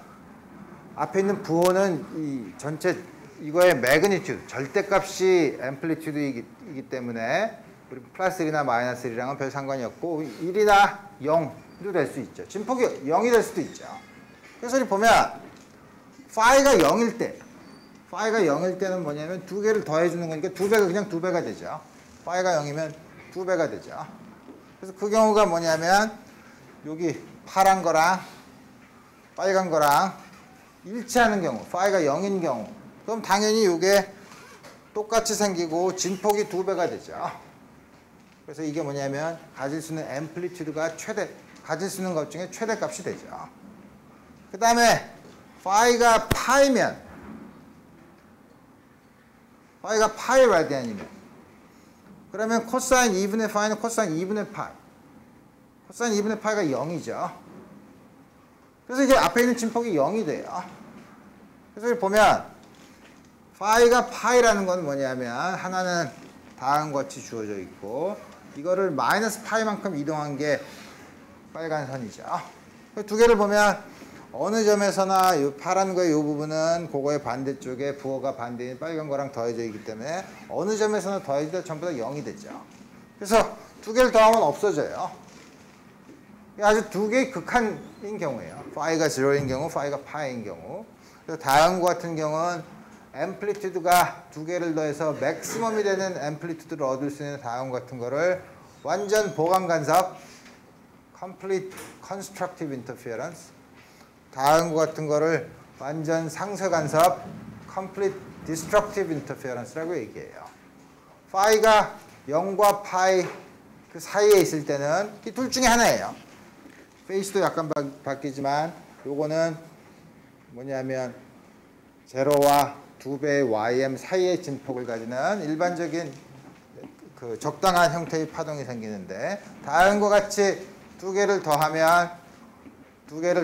S1: 앞에 있는 부호는 이 전체 이거의 매그니튜드, 절대값이 앰플리튜드이기 때문에 우리 플러스 1이나 마이너스 1이랑은 별 상관이 없고 1이나 0도 될 수 있죠. 진폭이 0이 될 수도 있죠. 그래서 우리 보면 파이가 0일 때 파이가 0일 때는 뭐냐면 두 개를 더해주는 거니까 두 배가 그냥 두 배가 되죠. 파이가 0이면 두 배가 되죠. 그래서 그 경우가 뭐냐면 여기 파란 거랑 빨간 거랑 일치하는 경우 파이가 0인 경우 그럼 당연히 이게 똑같이 생기고 진폭이 두 배가 되죠. 그래서 이게 뭐냐면 가질 수 있는 앰플리튜드가 가질 수 있는 것 중에 최대값이 되죠. 그 다음에 파이가 파이면 파이가 파이 라디안이면 그러면 코사인 2분의 파이는 코사인 2분의 파이 코사인 2분의 파이가 0이죠. 그래서 이제 앞에 있는 진폭이 0이 돼요. 그래서 보면 파이가 파이라는 건 뭐냐면 하나는 다음과 같이 주어져 있고 이거를 마이너스 파이만큼 이동한 게 빨간 선이죠. 두 개를 보면 어느 점에서나 이 파란 거의 이 부분은 그거의 반대쪽에 부호가 반대인 빨간 거랑 더해져 있기 때문에 어느 점에서나 더해질 때 전부 다 0이 되죠. 그래서 두 개를 더하면 없어져요. 아주 두 개의 극한인 경우예요. 파이가 0인 경우, 파이가 파이인 경우. 그래서 다음과 같은 경우는 앰플리튜드가 두 개를 더해서 맥시멈이 되는 앰플리튜드를 얻을 수 있는 다음 같은 거를 완전 보강 간섭 complete constructive interference 다음과 같은 거를 완전 상쇄 간섭 complete destructive interference라고 얘기해요. 파이가 0과 파이 그 사이에 있을 때는 이 둘 중에 하나예요. 페이스도 약간 바뀌지만 요거는 뭐냐면 제로와 2배의 ym 사이의 진폭을 가지는 일반적인 그 적당한 형태의 파동이 생기는데, 다음과 같이 두 개를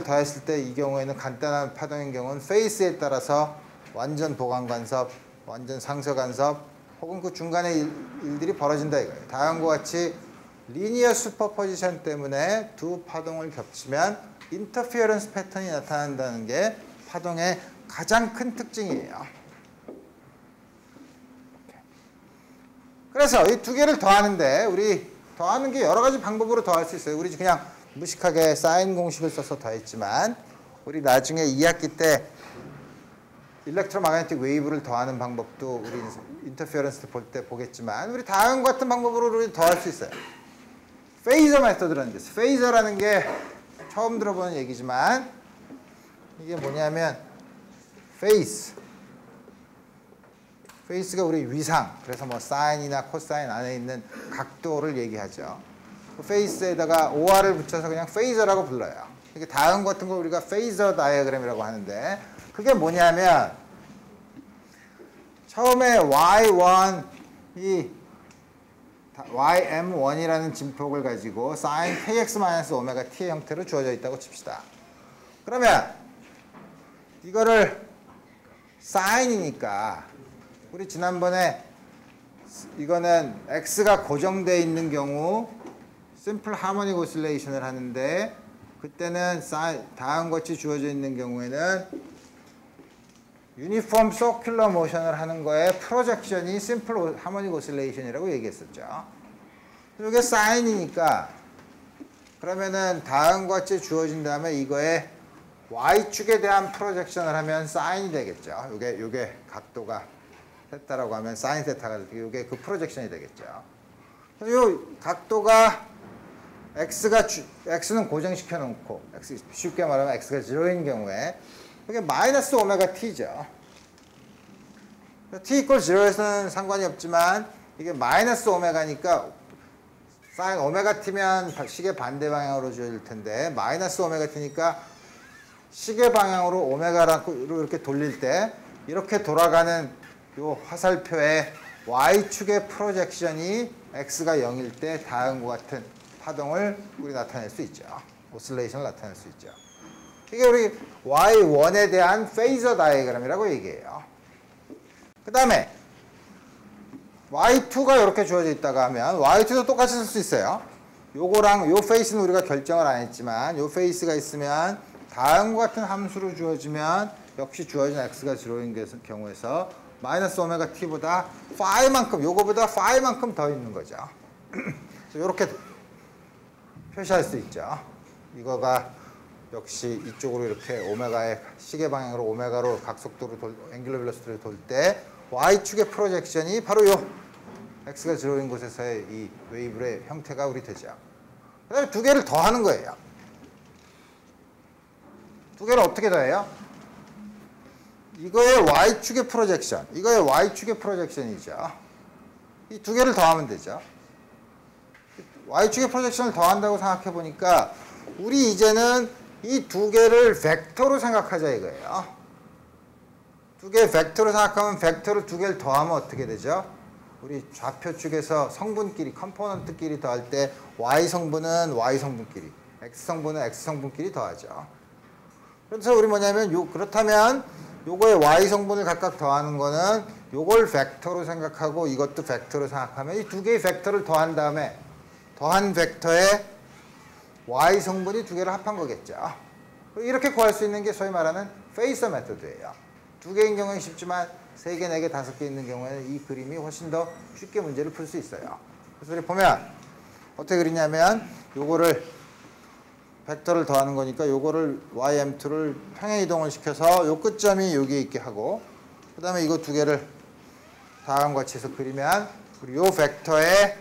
S1: 더했을 때 이 경우에는 간단한 파동인 경우는 페이스에 따라서 완전 보강 간섭, 완전 상쇄 간섭 혹은 그 중간에 일들이 벌어진다 이거예요. 다음과 같이 리니어 슈퍼포지션 때문에 두 파동을 겹치면 인터피어런스 패턴이 나타난다는 게 파동의 가장 큰 특징이에요. 그래서 이 두 개를 더하는데, 우리 더하는 게 여러 가지 방법으로 더할 수 있어요. 우리 그냥 무식하게 사인 공식을 써서 더했지만, 우리 나중에 2학기 때 일렉트로마그네틱 웨이브를 더하는 방법도 우리 인터피어런스 볼 때 보겠지만, 우리 다음 같은 방법으로 우리 더할 수 있어요. 페이저 메서드라는 게 있어요. 페이저라는 게 처음 들어보는 얘기지만, 이게 뭐냐면 페이스가 우리 위상, 그래서 뭐 사인이나 코사인 안에 있는 각도를 얘기하죠. 그 페이스에다가 OR을 붙여서 그냥 페이저라고 불러요. 이게 다음 같은 거 우리가 페이저 다이어그램이라고 하는데, 그게 뭐냐면 처음에 y1이 ym1이라는 진폭을 가지고 sin kx-오메가 t의 형태로 주어져 있다고 칩시다. 그러면 이거를 사인이니까, 우리 지난번에 이거는 x가 고정되어 있는 경우 심플 하모닉 오실레이션을 하는데, 그때는 다음과 같이 주어져 있는 경우에는 유니폼 서큘러 모션을 하는 거에 프로젝션이 심플 하모닉 오실레이션이라고 얘기했었죠. 이게 사인이니까, 그러면은 다음과 같이 주어진 다음에 이거에 y축에 대한 프로젝션을 하면 사인이 되겠죠. 요게 각도가 세타라고 하면 사인 세타가 되고, 이게 그 프로젝션이 되겠죠. 요 각도가 x는 고정시켜 놓고, 쉽게 말하면 x가 0인 경우에 이게 마이너스 오메가 t죠. t 이퀄 0에서는 상관이 없지만, 이게 마이너스 오메가니까 사인 오메가 t면 시계 반대 방향으로 주어질 텐데, 마이너스 오메가 t니까 시계 방향으로 오메가로 이렇게 돌릴 때 이렇게 돌아가는 요 화살표의 y축의 프로젝션이 x가 0일 때 다음과 같은 파동을 우리 나타낼 수 있죠. 오실레이션을 나타낼 수 있죠. 이게 우리 y1에 대한 페이저 다이어그램이라고 얘기해요. 그 다음에 y2가 이렇게 주어져 있다가 하면 y2도 똑같이 쓸 수 있어요. 요거랑 요 페이스는 우리가 결정을 안 했지만, 요 페이스가 있으면 다음과 같은 함수로 주어지면 역시 주어진 x가 0인 경우에서 마이너스 오메가 t보다 파이만큼, 요거보다 파이만큼 더 있는 거죠. 이렇게 표시할 수 있죠. 이거가 역시 이쪽으로 이렇게 오메가의 시계 방향으로 오메가로 각속도로 앵귤러 벨로시티를 돌 때 y축의 프로젝션이 바로 요 x가 0인 곳에서의 이 웨이브의 형태가 우리 되죠. 그 다음에 두 개를 더하는 거예요. 두 개를 어떻게 더해요? 이거의 y축의 프로젝션, 이거의 y축의 프로젝션이죠. 이 두 개를 더하면 되죠. y축의 프로젝션을 더한다고 생각해 보니까, 우리 이제는 이 두 개를 벡터로 생각하자 이거예요. 두 개 벡터로 생각하면, 벡터를 두 개를 더하면 어떻게 되죠? 우리 좌표축에서 성분끼리, 컴포넌트끼리 더할 때 y성분은 y성분끼리, x성분은 x성분끼리 더하죠. 그래서 우리 뭐냐면, 그렇다면 요거의 y성분을 각각 더하는 거는 요걸 벡터로 생각하고 이것도 벡터로 생각하면, 이 두 개의 벡터를 더한 다음에 더한 벡터의 y성분이 두 개를 합한 거겠죠. 이렇게 구할 수 있는 게 소위 말하는 페이서 메서드예요. 두 개인 경우는 쉽지만 3개, 4개, 5개 있는 경우에는 이 그림이 훨씬 더 쉽게 문제를 풀 수 있어요. 그래서 우리 보면 어떻게 그리냐면, 요거를 벡터를 더하는 거니까 요거를 ym2를 평행 이동을 시켜서 요 끝점이 여기에 있게 하고, 그 다음에 이거 두 개를 다음과 같이 해서 그리면 우리 요 벡터의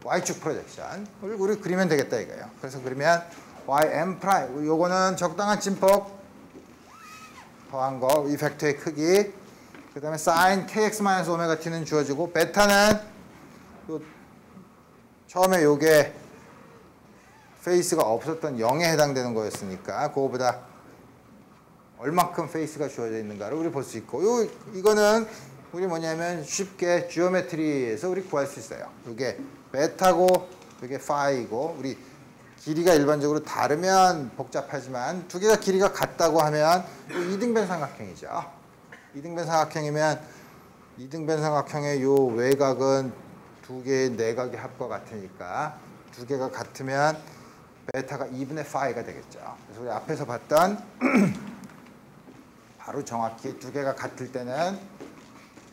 S1: y축 프로젝션 우리 그리면 되겠다 이거예요. 그래서 그러면 ym 프라임, 요거는 적당한 진폭 더한 거, 이 벡터의 크기, 그 다음에 sin kx-오메가 t는 주어지고, 베타는 요 처음에 요게 페이스가 없었던 0에 해당되는 거였으니까 그거보다 얼만큼 페이스가 주어져 있는가를 우리 볼 수 있고 이거는 우리 뭐냐면 쉽게 지오메트리에서 우리 구할 수 있어요. 이게 베타고 이게 파이고 우리 길이가 일반적으로 다르면 복잡하지만 두 개가 길이가 같다고 하면 이등변 삼각형이죠. 이등변 삼각형이면 이등변 삼각형의 요 외곽은 두 개의 내각의 합과 같으니까 두 개가 같으면 베타가 2분의 파이가 되겠죠. 그래서 우리 앞에서 봤던 바로 정확히 두 개가 같을 때는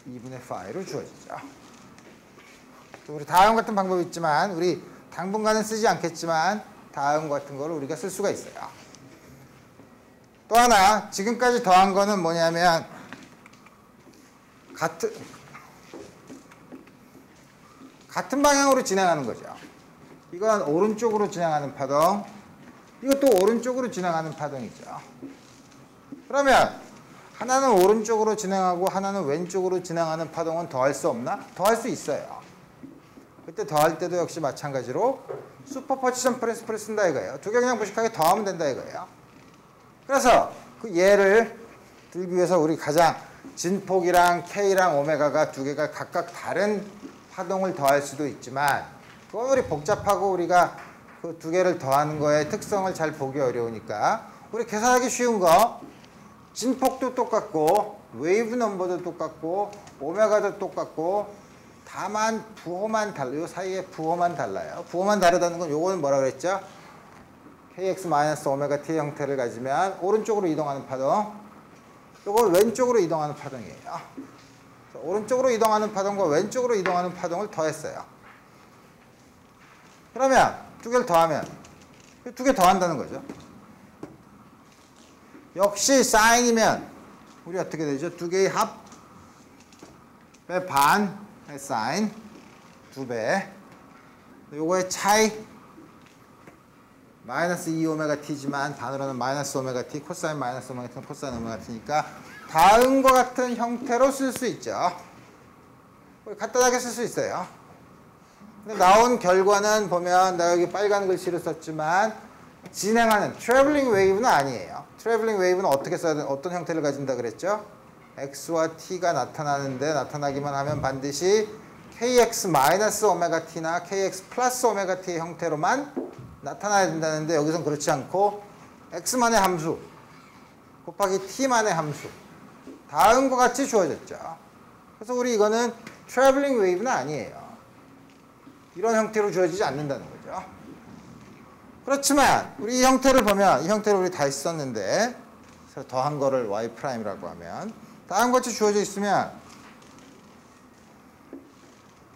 S1: 2분의 파이로 주어지죠. 또 우리 다음 같은 방법이 있지만 우리 당분간은 쓰지 않겠지만 다음 같은 거를 우리가 쓸 수가 있어요. 또 하나 지금까지 더한 거는 뭐냐면 같은 방향으로 진행하는 거죠. 이건 오른쪽으로 진행하는 파동, 이것도 오른쪽으로 진행하는 파동이죠. 그러면 하나는 오른쪽으로 진행하고 하나는 왼쪽으로 진행하는 파동은 더할 수 없나? 더할 수 있어요. 그때 더할 때도 역시 마찬가지로 슈퍼포지션 프린시플을 쓴다 이거예요. 두 개 그냥 무식하게 더하면 된다 이거예요. 그래서 그 예를 들기 위해서 우리 가장 진폭이랑 K랑 오메가가 두 개가 각각 다른 파동을 더할 수도 있지만 그건 우리 복잡하고 우리가 그 두 개를 더하는 거의 특성을 잘 보기 어려우니까 우리 계산하기 쉬운 거 진폭도 똑같고 웨이브 넘버도 똑같고 오메가도 똑같고 다만 부호만 달라요. 이 사이에 부호만 달라요. 부호만 다르다는 건 요거는 뭐라 그랬죠? kx-오메가 t 형태를 가지면 오른쪽으로 이동하는 파동, 요건 왼쪽으로 이동하는 파동이에요. 오른쪽으로 이동하는 파동과 왼쪽으로 이동하는 파동을 더했어요. 그러면 두 개를 더하면 두 개 더한다는 거죠. 역시 사인이면 우리 어떻게 되죠? 두 개의 합의 반의 사인 2배. 요거의 차이 마이너스 2오메가 t지만 반으로는 마이너스 오메가 t, 코사인 마이너스 오메가 t는 코사인 오메가 t니까 다음과 같은 형태로 쓸 수 있죠. 간단하게 쓸 수 있어요. 근데 나온 결과는 보면 나 여기 빨간 글씨로 썼지만 진행하는 트래블링 웨이브는 아니에요. 트래블링 웨이브는 어떻게 써야 되는 어떤 형태를 가진다 그랬죠? x와 t가 나타나기만 하면 반드시 kx-오메가 t나 kx 플러스 오메가 t의 형태로만 나타나야 된다는데 여기선 그렇지 않고 x만의 함수 곱하기 t만의 함수 다음과 같이 주어졌죠. 그래서 우리 이거는 트래블링 웨이브는 아니에요. 이런 형태로 주어지지 않는다는 거죠. 그렇지만 우리 이 형태를 보면 이 형태를 우리 다 썼는데 더한 거를 y'라고 하면 다음과 같이 주어져 있으면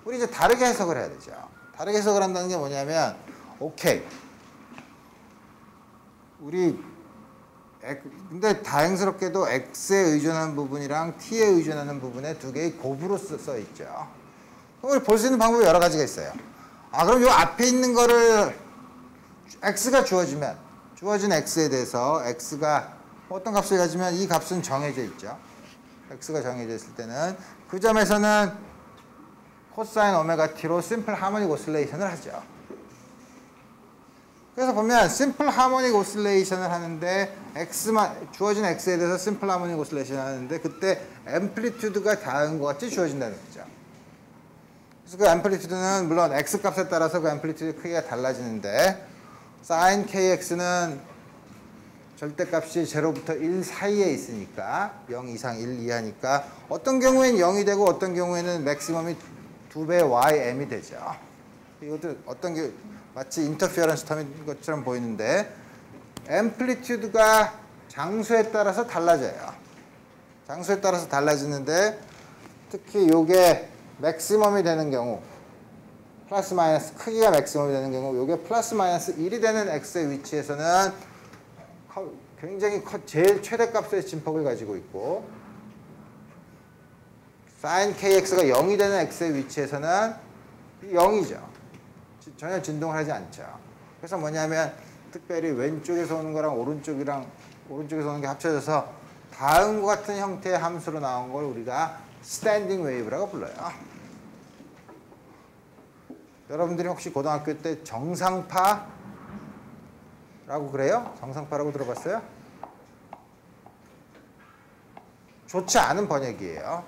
S1: 우리 이제 다르게 해석을 해야 되죠. 다르게 해석을 한다는 게 뭐냐면 오케이 우리 근데 다행스럽게도 x에 의존하는 부분이랑 t에 의존하는 부분에 두 개의 곱으로 써 있죠. 그럼 우리 볼 수 있는 방법이 여러 가지가 있어요. 그럼 요 앞에 있는 거를 x가 주어지면 주어진 x에 대해서 x가 어떤 값을 가지면 이 값은 정해져 있죠. x가 정해져 있을 때는 그 점에서는 코사인 오메가 t로 심플 하모닉 오실레이션을 하죠. 그래서 보면 심플 하모닉 오실레이션을 하는데 주어진 x에 대해서 심플 하모닉 오실레이션을 하는데 그때 앰플리튜드가 다음과 같이 주어진다는 거죠. 그래서 그 앰플리튜드는 물론 x 값에 따라서 그 앰플리튜드 크기가 달라지는데 sin kx는 절대값이 0부터 1 사이에 있으니까 0 이상 1 이하니까 어떤 경우에는 0이 되고 어떤 경우에는 맥시멈이 2배 ym이 되죠. 이것도 어떤 게 마치 인터피어런스 텀인 것처럼 보이는데 앰플리튜드가 장소에 따라서 달라져요. 장소에 따라서 달라지는데 특히 이게 맥시멈이 되는 경우 플러스 마이너스 크기가 맥시멈이 되는 경우 이게 플러스 마이너스 1이 되는 x의 위치에서는 굉장히 제일 최대값의 진폭을 가지고 있고 sin kx가 0이 되는 x의 위치에서는 0이죠. 전혀 진동을 하지 않죠. 그래서 뭐냐면 특별히 왼쪽에서 오는 거랑 오른쪽에서 오는 게 합쳐져서 다음과 같은 형태의 함수로 나온 걸 우리가 스탠딩 웨이브라고 불러요. 여러분들이 혹시 고등학교 때 정상파, 그래요? 정상파라고 들어봤어요? 좋지 않은 번역이에요.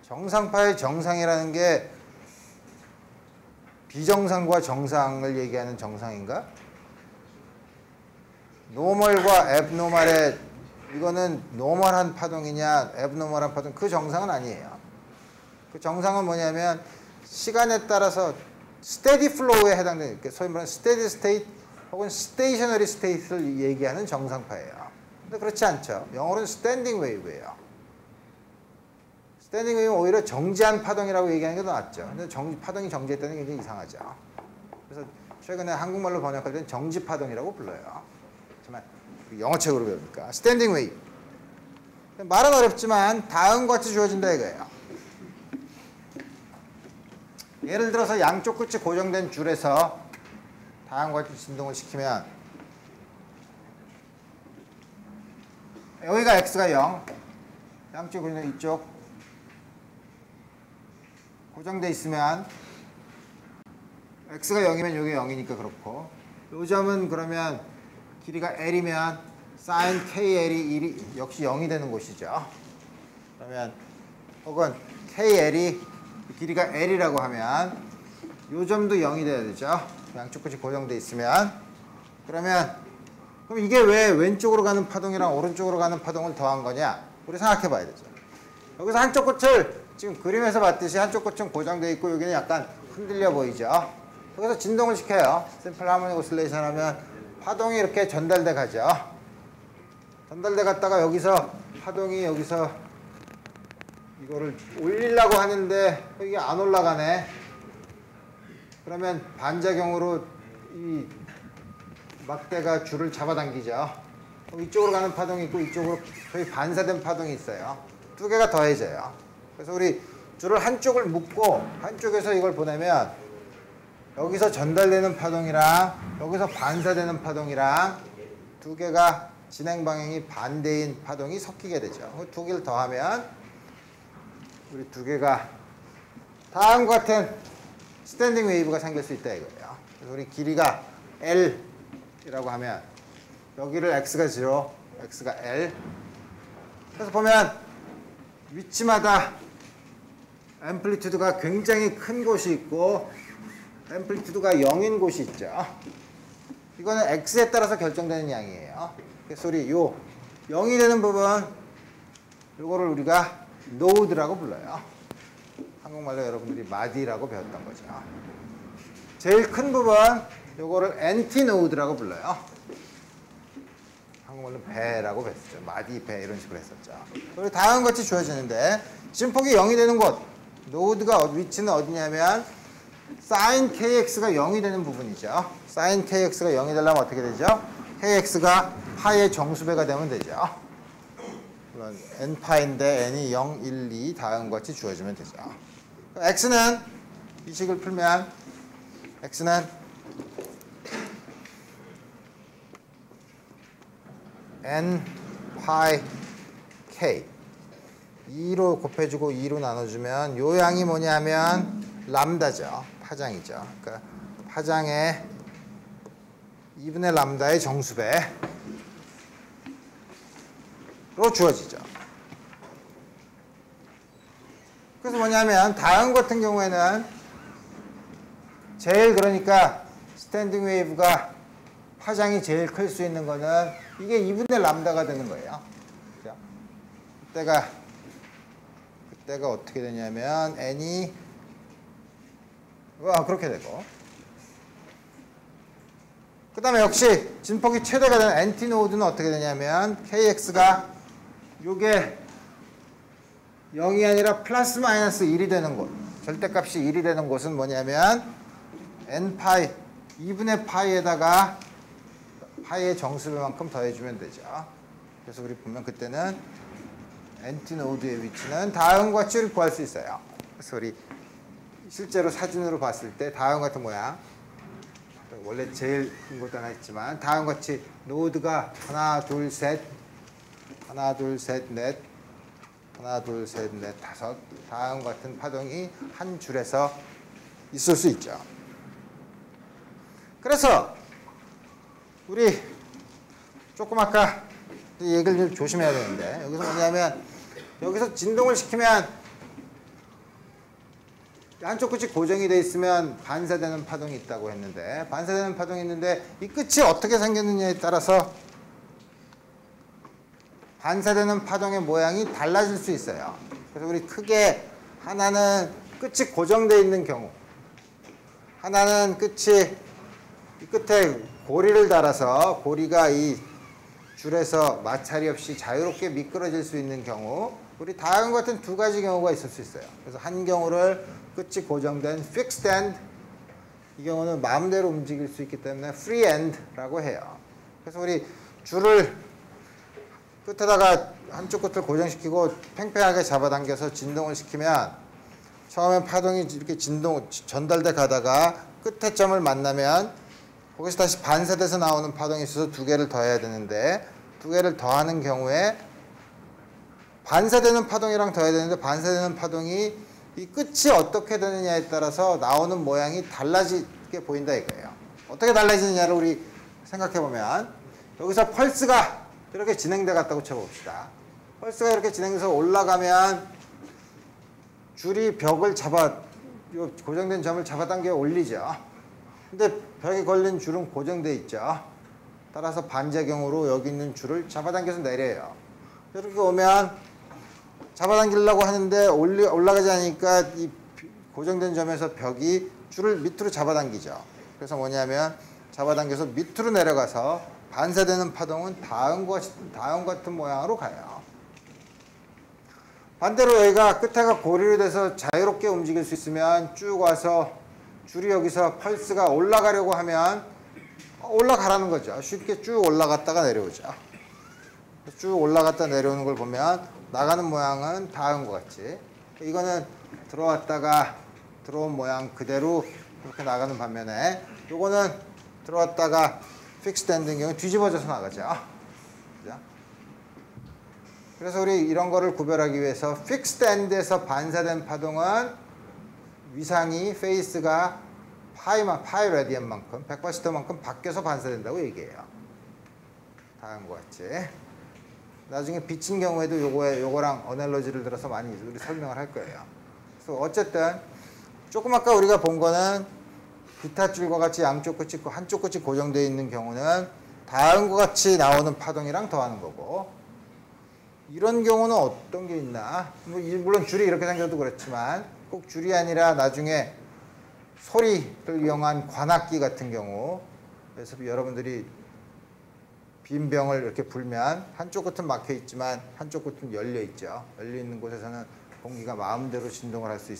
S1: 정상파의 정상이라는 게 비정상과 정상을 얘기하는 정상인가? 노멀과 앱노멀의 이거는 노멀한 파동이냐 앱노멀한 파동, 그 정상은 아니에요. 그 정상은 뭐냐면 시간에 따라서 스테디 플로우에 해당되는, 소위 말하는 스테디 스테이트 혹은 스테이셔너리 스테이트를 얘기하는 정상파예요. 근데 그렇지 않죠. 영어로는 스탠딩 웨이브예요. 스탠딩 웨이브는 오히려 정지한 파동이라고 얘기하는 게 더 낫죠. 근데 파동이 정지했다는 게 굉장히 이상하죠. 그래서 최근에 한국말로 번역할 때는 정지 파동이라고 불러요. 정말 영어책으로 배우니까. 스탠딩 웨이브. 말은 어렵지만 다음과 같이 주어진다 이거예요. 예를 들어서 양쪽 끝이 고정된 줄에서 다음과 같이 진동을 시키면 여기가 x가 0, 양쪽 고정된 이쪽 고정돼 있으면 x가 0이면 여기 0이니까 그렇고, 이 점은 그러면 길이가 l이면 sin kl이 역시 0이 되는 곳이죠. 그러면 혹은 kl이 길이가 l이라고 하면 이 점도 0이 돼야 되죠. 양쪽 끝이 고정돼 있으면. 그럼 이게 왜 왼쪽으로 가는 파동이랑 오른쪽으로 가는 파동을 더한 거냐? 우리 생각해 봐야 되죠. 여기서 한쪽 끝을 지금 그림에서 봤듯이 한쪽 끝은 고정돼 있고 여기는 약간 흔들려 보이죠. 여기서 진동을 시켜요. 심플 하모닉 오실레이션 하면 파동이 이렇게 전달돼 가죠. 전달돼 갔다가 여기서 파동이 여기서 이거를 올리려고 하는데 이게 안 올라가네. 그러면 반작용으로 이 막대가 줄을 잡아당기죠. 이쪽으로 가는 파동이 있고 이쪽으로 거의 반사된 파동이 있어요. 두 개가 더해져요. 그래서 우리 줄을 한쪽을 묶고 한쪽에서 이걸 보내면 여기서 전달되는 파동이랑 여기서 반사되는 파동이랑 두 개가 진행 방향이 반대인 파동이 섞이게 되죠. 두 개를 더하면 우리 두 개가 다음과 같은 스탠딩 웨이브가 생길 수 있다 이거예요. 그래서 우리 길이가 L이라고 하면 여기를 X가 0, X가 L. 그래서 보면 위치마다 앰플리튜드가 굉장히 큰 곳이 있고 앰플리튜드가 0인 곳이 있죠. 이거는 X에 따라서 결정되는 양이에요. 그래서 우리 요 0이 되는 부분 요거를 우리가 노드라고 불러요. 한국말로 여러분들이 마디라고 배웠던 거죠. 제일 큰 부분 요거를 엔티노드라고 불러요. 한국말로 배라고 배웠죠. 마디, 배 이런 식으로 했었죠. 그리고 다음과 같이 주어지는데 진폭이 0이 되는 곳 노드가 위치는 어디냐면 sin kx가 0이 되는 부분이죠. sin kx가 0이 되려면 어떻게 되죠? kx가 파의 정수배가 되면 되죠. 물론 n파인데 n이 0, 1, 2 다음과 같이 주어지면 되죠. x는 이 식을 풀면 x는 n 파이 k 2로 곱해주고 2로 나눠주면 요 양이 뭐냐면 람다죠. 파장이죠. 그러니까 파장의 2분의 람다의 정수배로 주어지죠. 그래서 뭐냐면 다음 같은 경우에는 제일 그러니까 스탠딩 웨이브가 파장이 제일 클 수 있는 거는 이게 2분의 람다가 되는 거예요. 그죠? 그때가 어떻게 되냐면 n이 그렇게 되고 그 다음에 역시 진폭이 최대가 되는 엔티노드는 어떻게 되냐면 kx가 요게 0이 아니라 플러스 마이너스 1이 되는 곳 절대값이 1이 되는 곳은 뭐냐면 n파이 2분의 파이에다가 파이의 정수배만큼 더해주면 되죠. 그래서 우리 보면 그때는 엔티노드의 위치는 다음과 같이 구할 수 있어요. 그래서 우리 실제로 사진으로 봤을 때 다음 같은 모양 원래 제일 큰 것도 하나 있지만 다음과 같이 노드가 하나 둘 셋 넷 하나 둘 셋 넷 다섯 다음 같은 파동이 한 줄에서 있을 수 있죠. 그래서 우리 조금 아까 이 얘기를 좀 조심해야 되는데 여기서 뭐냐면 여기서 진동을 시키면 한쪽 끝이 고정이 돼 있으면 반사되는 파동이 있다고 했는데 반사되는 파동이 있는데 이 끝이 어떻게 생겼느냐에 따라서 반사되는 파동의 모양이 달라질 수 있어요. 그래서 우리 크게 하나는 끝이 고정되어 있는 경우, 하나는 끝이 이 끝에 고리를 달아서 고리가 이 줄에서 마찰이 없이 자유롭게 미끄러질 수 있는 경우, 우리 다음과 같은 두 가지 경우가 있을 수 있어요. 그래서 한 경우를 끝이 고정된 fixed end, 이 경우는 마음대로 움직일 수 있기 때문에 free end라고 해요. 그래서 우리 줄을 끝에다가 한쪽 끝을 고정시키고 팽팽하게 잡아당겨서 진동을 시키면 처음엔 파동이 이렇게 전달돼 가다가 끝에 점을 만나면 거기서 다시 반사돼서 나오는 파동이 있어서 두 개를 더해야 되는데 두 개를 더하는 경우에 반사되는 파동이랑 더해야 되는데 반사되는 파동이 이 끝이 어떻게 되느냐에 따라서 나오는 모양이 달라지게 보인다 이거예요. 어떻게 달라지느냐를 우리 생각해 보면 여기서 펄스가 이렇게 진행돼 갔다고 쳐봅시다. 펄스가 이렇게 진행돼서 올라가면 줄이 벽을 고정된 점을 잡아당겨 올리죠. 근데 벽에 걸린 줄은 고정돼 있죠. 따라서 반작용으로 여기 있는 줄을 잡아당겨서 내려요. 이렇게 오면 잡아당기려고 하는데 올라가지 않으니까 이 고정된 점에서 벽이 줄을 밑으로 잡아당기죠. 그래서 뭐냐면 잡아당겨서 밑으로 내려가서 반사되는 파동은 다음과 같은 모양으로 가요. 반대로 여기가 끝에가 고리로 돼서 자유롭게 움직일 수 있으면 쭉 와서 줄이 여기서 펄스가 올라가려고 하면 올라가라는 거죠. 쉽게 쭉 올라갔다가 내려오죠. 쭉 올라갔다 내려오는 걸 보면 나가는 모양은 다음과 같이, 이거는 들어왔다가 들어온 모양 그대로 이렇게 나가는 반면에 요거는 들어왔다가 픽스드 엔드인 경우 뒤집어져서 나가죠. 그죠? 그래서 우리 이런 거를 구별하기 위해서 픽스드 엔드에서 반사된 파동은 위상이 페이스가 파이 레디안만큼 180도만큼 바뀌어서 반사된다고 얘기해요. 다음과 같이. 나중에 빛인 경우에도 요거랑 어널러지를 들어서 많이 우리 설명을 할 거예요. 그래서 어쨌든 조금 아까 우리가 본 거는 기타 줄과 같이 양쪽 끝이 한쪽 끝이 고정되어 있는 경우는 다음과 같이 나오는 파동이랑 더하는 거고, 이런 경우는 어떤 게 있나? 물론 줄이 이렇게 생겨도 그렇지만 꼭 줄이 아니라 나중에 소리를 이용한 관악기 같은 경우, 그래서 여러분들이 빈 병을 이렇게 불면 한쪽 끝은 막혀 있지만 한쪽 끝은 열려 있죠. 열려 있는 곳에서는 공기가 마음대로 진동을 할 수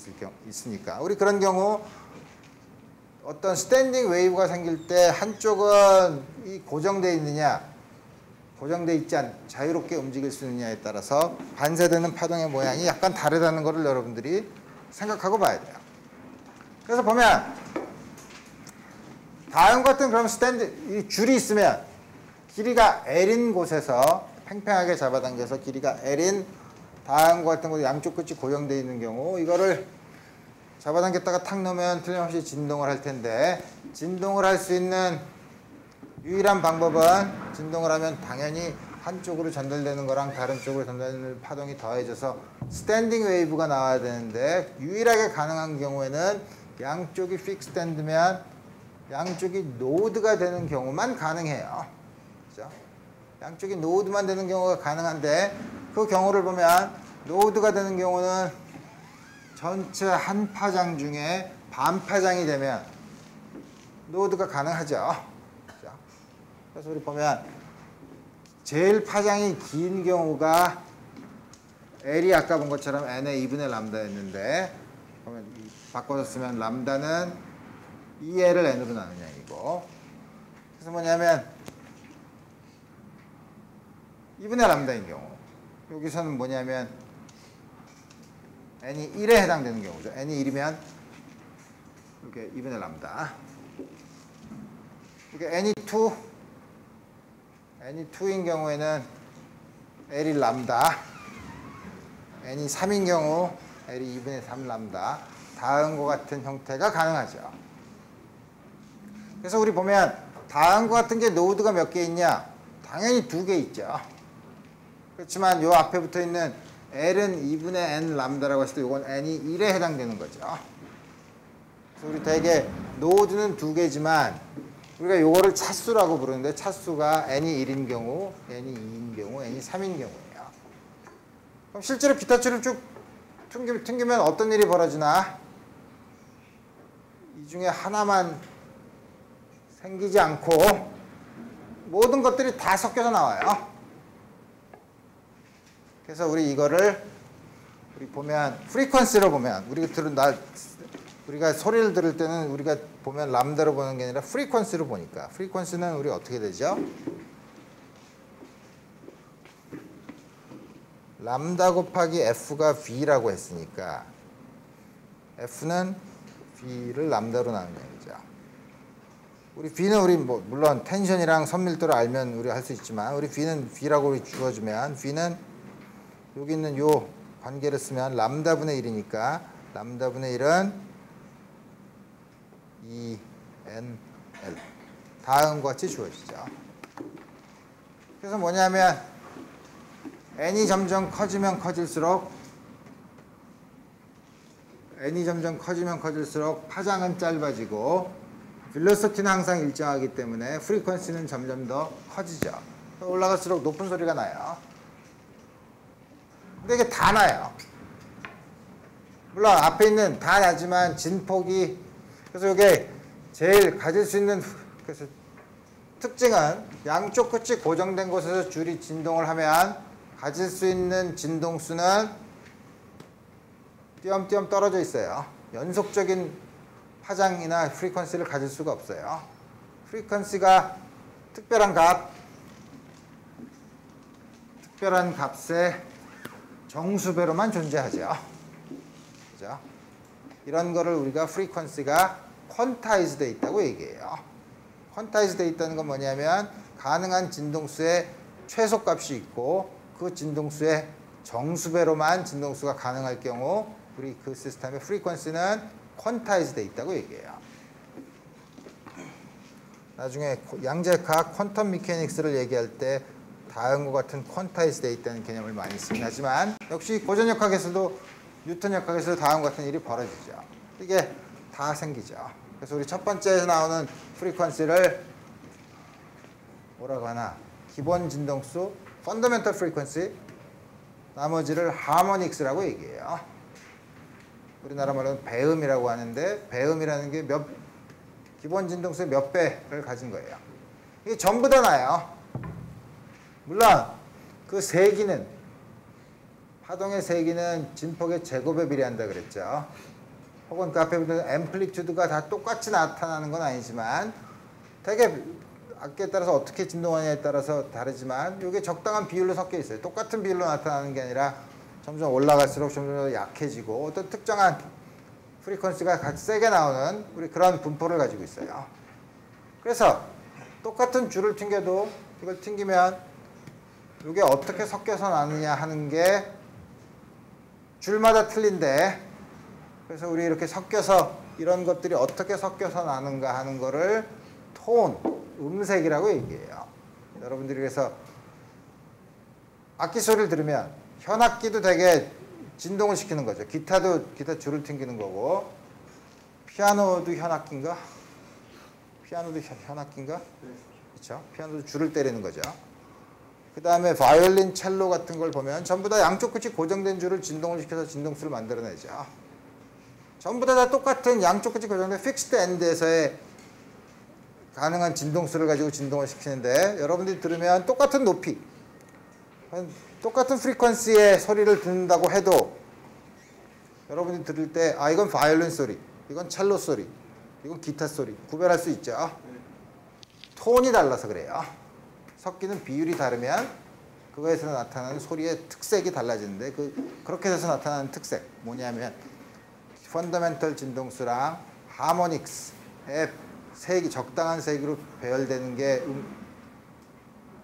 S1: 있으니까 우리 그런 경우 어떤 스탠딩 웨이브가 생길 때 한쪽은 이 고정되어 있느냐, 고정되어 있지 않 자유롭게 움직일 수 있느냐에 따라서 반사되는 파동의 모양이 약간 다르다는 것을 여러분들이 생각하고 봐야 돼요. 그래서 보면 다음 같은 그럼 이 줄이 있으면 길이가 L인 곳에서 팽팽하게 잡아당겨서 길이가 L인 다음과 같은 곳에 양쪽 끝이 고정되어 있는 경우, 이거를 잡아당겼다가 탁 넣으면 틀림없이 진동을 할 텐데, 진동을 할 수 있는 유일한 방법은 진동을 하면 당연히 한쪽으로 전달되는 거랑 다른 쪽으로 전달되는 파동이 더해져서 스탠딩 웨이브가 나와야 되는데, 유일하게 가능한 경우에는 양쪽이 픽스드 엔드면 양쪽이 노드가 되는 경우만 가능해요. 그죠? 양쪽이 노드만 되는 경우가 가능한데, 그 경우를 보면 노드가 되는 경우는 전체 한 파장 중에 반 파장이 되면 노드가 가능하죠. 그죠? 그래서 우리 보면 제일 파장이 긴 경우가 L이 아까 본 것처럼 N의 2분의 람다였는데, 그러면 바꿔서 쓰면 람다는 2L을 N으로 나누냐 이거. 그래서 뭐냐면 2분의 람다인 경우, 여기서는 뭐냐면 n이 1에 해당되는 경우죠. n이 1이면 이렇게 2분의 람다. 이게 n이 2인 경우에는 l이 람다, n이 3인 경우 l이 2분의 3 람다, 다음과 같은 형태가 가능하죠. 그래서 우리 보면 다음과 같은 게 노드가 몇 개 있냐? 당연히 2개 있죠. 그렇지만 요 앞에 붙어 있는 L은 2분의 N 람다라고 했을 때 이건 N이 1에 해당되는 거죠. 그래서 우리 대개 노드는 2개지만 우리가 요거를 차수라고 부르는데 차수가 N이 1인 경우, N이 2인 경우, N이 3인 경우예요. 그럼 실제로 기타 줄을 쭉 튕기면 어떤 일이 벌어지나? 이 중에 하나만 생기지 않고 모든 것들이 다 섞여서 나와요. 그래서 우리 이거를 우리 보면 프리퀀시로 보면 우리가 소리를 들을 때는 우리가 보면 람다로 보는 게 아니라 프리퀀시로 보니까 프리퀀시는 우리 어떻게 되죠? 람다 곱하기 F가 V라고 했으니까 F는 V를 람다로 나눈 얘기죠. 우리 V는 우리 물론 텐션이랑 선밀도를 알면 우리 할 수 있지만 우리 V는 V라고 주어주면 V는 여기 있는 요 관계를 쓰면 람다분의 1이니까 람다분의 1은 2nl 다음과 같이 주어지죠. 그래서 뭐냐면 n이 점점 커지면 커질수록 파장은 짧아지고 벨로시티는 항상 일정하기 때문에 프리퀀시는 점점 더 커지죠. 올라갈수록 높은 소리가 나요. 근데 이게 다 나요. 물론 앞에 있는 다 나지만 진폭이 그래서 이게 제일 가질 수 있는 그래서 특징은 양쪽 끝이 고정된 곳에서 줄이 진동을 하면 가질 수 있는 진동수는 띄엄띄엄 떨어져 있어요. 연속적인 파장이나 프리퀀시를 가질 수가 없어요. 프리퀀시가 특별한 값의 정수배로만 존재하죠. 그죠? 이런 거를 우리가 프리퀀시가 퀀타이즈 돼 있다고 얘기해요. 퀀타이즈 돼 있다는 건 뭐냐면 가능한 진동수의 최소값이 있고 그 진동수의 정수배로만 진동수가 가능할 경우 우리 그 시스템의 프리퀀시는 퀀타이즈 돼 있다고 얘기해요. 나중에 양자역학 퀀텀 미케닉스를 얘기할 때 다음과 같은 퀀타이즈 돼 있다는 개념을 많이 쓰긴 하지만 역시 고전역학에서도 뉴턴 역학에서도 다음과 같은 일이 벌어지죠. 이게 다 생기죠. 그래서 우리 첫 번째에서 나오는 프리퀀시를 뭐라고 하나? 기본 진동수 펀더멘털 프리퀀시 나머지를 하모닉스라고 얘기해요. 우리나라 말로는 배음이라고 하는데 배음이라는 게 기본 진동수의 몇 배를 가진 거예요. 이게 전부 다 나요. 물론 그 세기는 파동의 세기는 진폭의 제곱에 비례한다 그랬죠. 혹은 그 앞에 보면 앰플리튜드가 다 똑같이 나타나는 건 아니지만 되게 악기에 따라서 어떻게 진동하냐에 따라서 다르지만 이게 적당한 비율로 섞여 있어요. 똑같은 비율로 나타나는 게 아니라 점점 올라갈수록 점점 더 약해지고 어떤 특정한 프리퀀시가 같이 세게 나오는 우리 그런 분포를 가지고 있어요. 그래서 똑같은 줄을 튕겨도 이걸 튕기면 이게 어떻게 섞여서 나느냐 하는 게 줄마다 틀린데 그래서 우리 이렇게 섞여서 이런 것들이 어떻게 섞여서 나는가 하는 거를 톤, 음색이라고 얘기해요. 여러분들이 그래서 악기 소리를 들으면 현악기도 되게 진동을 시키는 거죠. 기타도 기타 줄을 튕기는 거고 피아노도 현악기인가? 그렇죠? 피아노도 줄을 때리는 거죠. 그 다음에 바이올린, 첼로 같은 걸 보면 전부 다 양쪽 끝이 고정된 줄을 진동을 시켜서 진동수를 만들어내죠. 전부 다 똑같은 양쪽 끝이 고정된 픽스드 엔드에서의 가능한 진동수를 가지고 진동을 시키는데 여러분들이 들으면 똑같은 높이, 똑같은 프리퀀시의 소리를 듣는다고 해도 여러분들이 들을 때 아 이건 바이올린 소리, 이건 첼로 소리, 이건 기타 소리 구별할 수 있죠. 톤이 달라서 그래요. 섞이는 비율이 다르면 그거에서 나타나는 소리의 특색이 달라지는데 그렇게 해서 나타나는 특색 뭐냐면 펀더멘털 진동수랑 하모닉스의 세기, 적당한 세기로 배열되는 게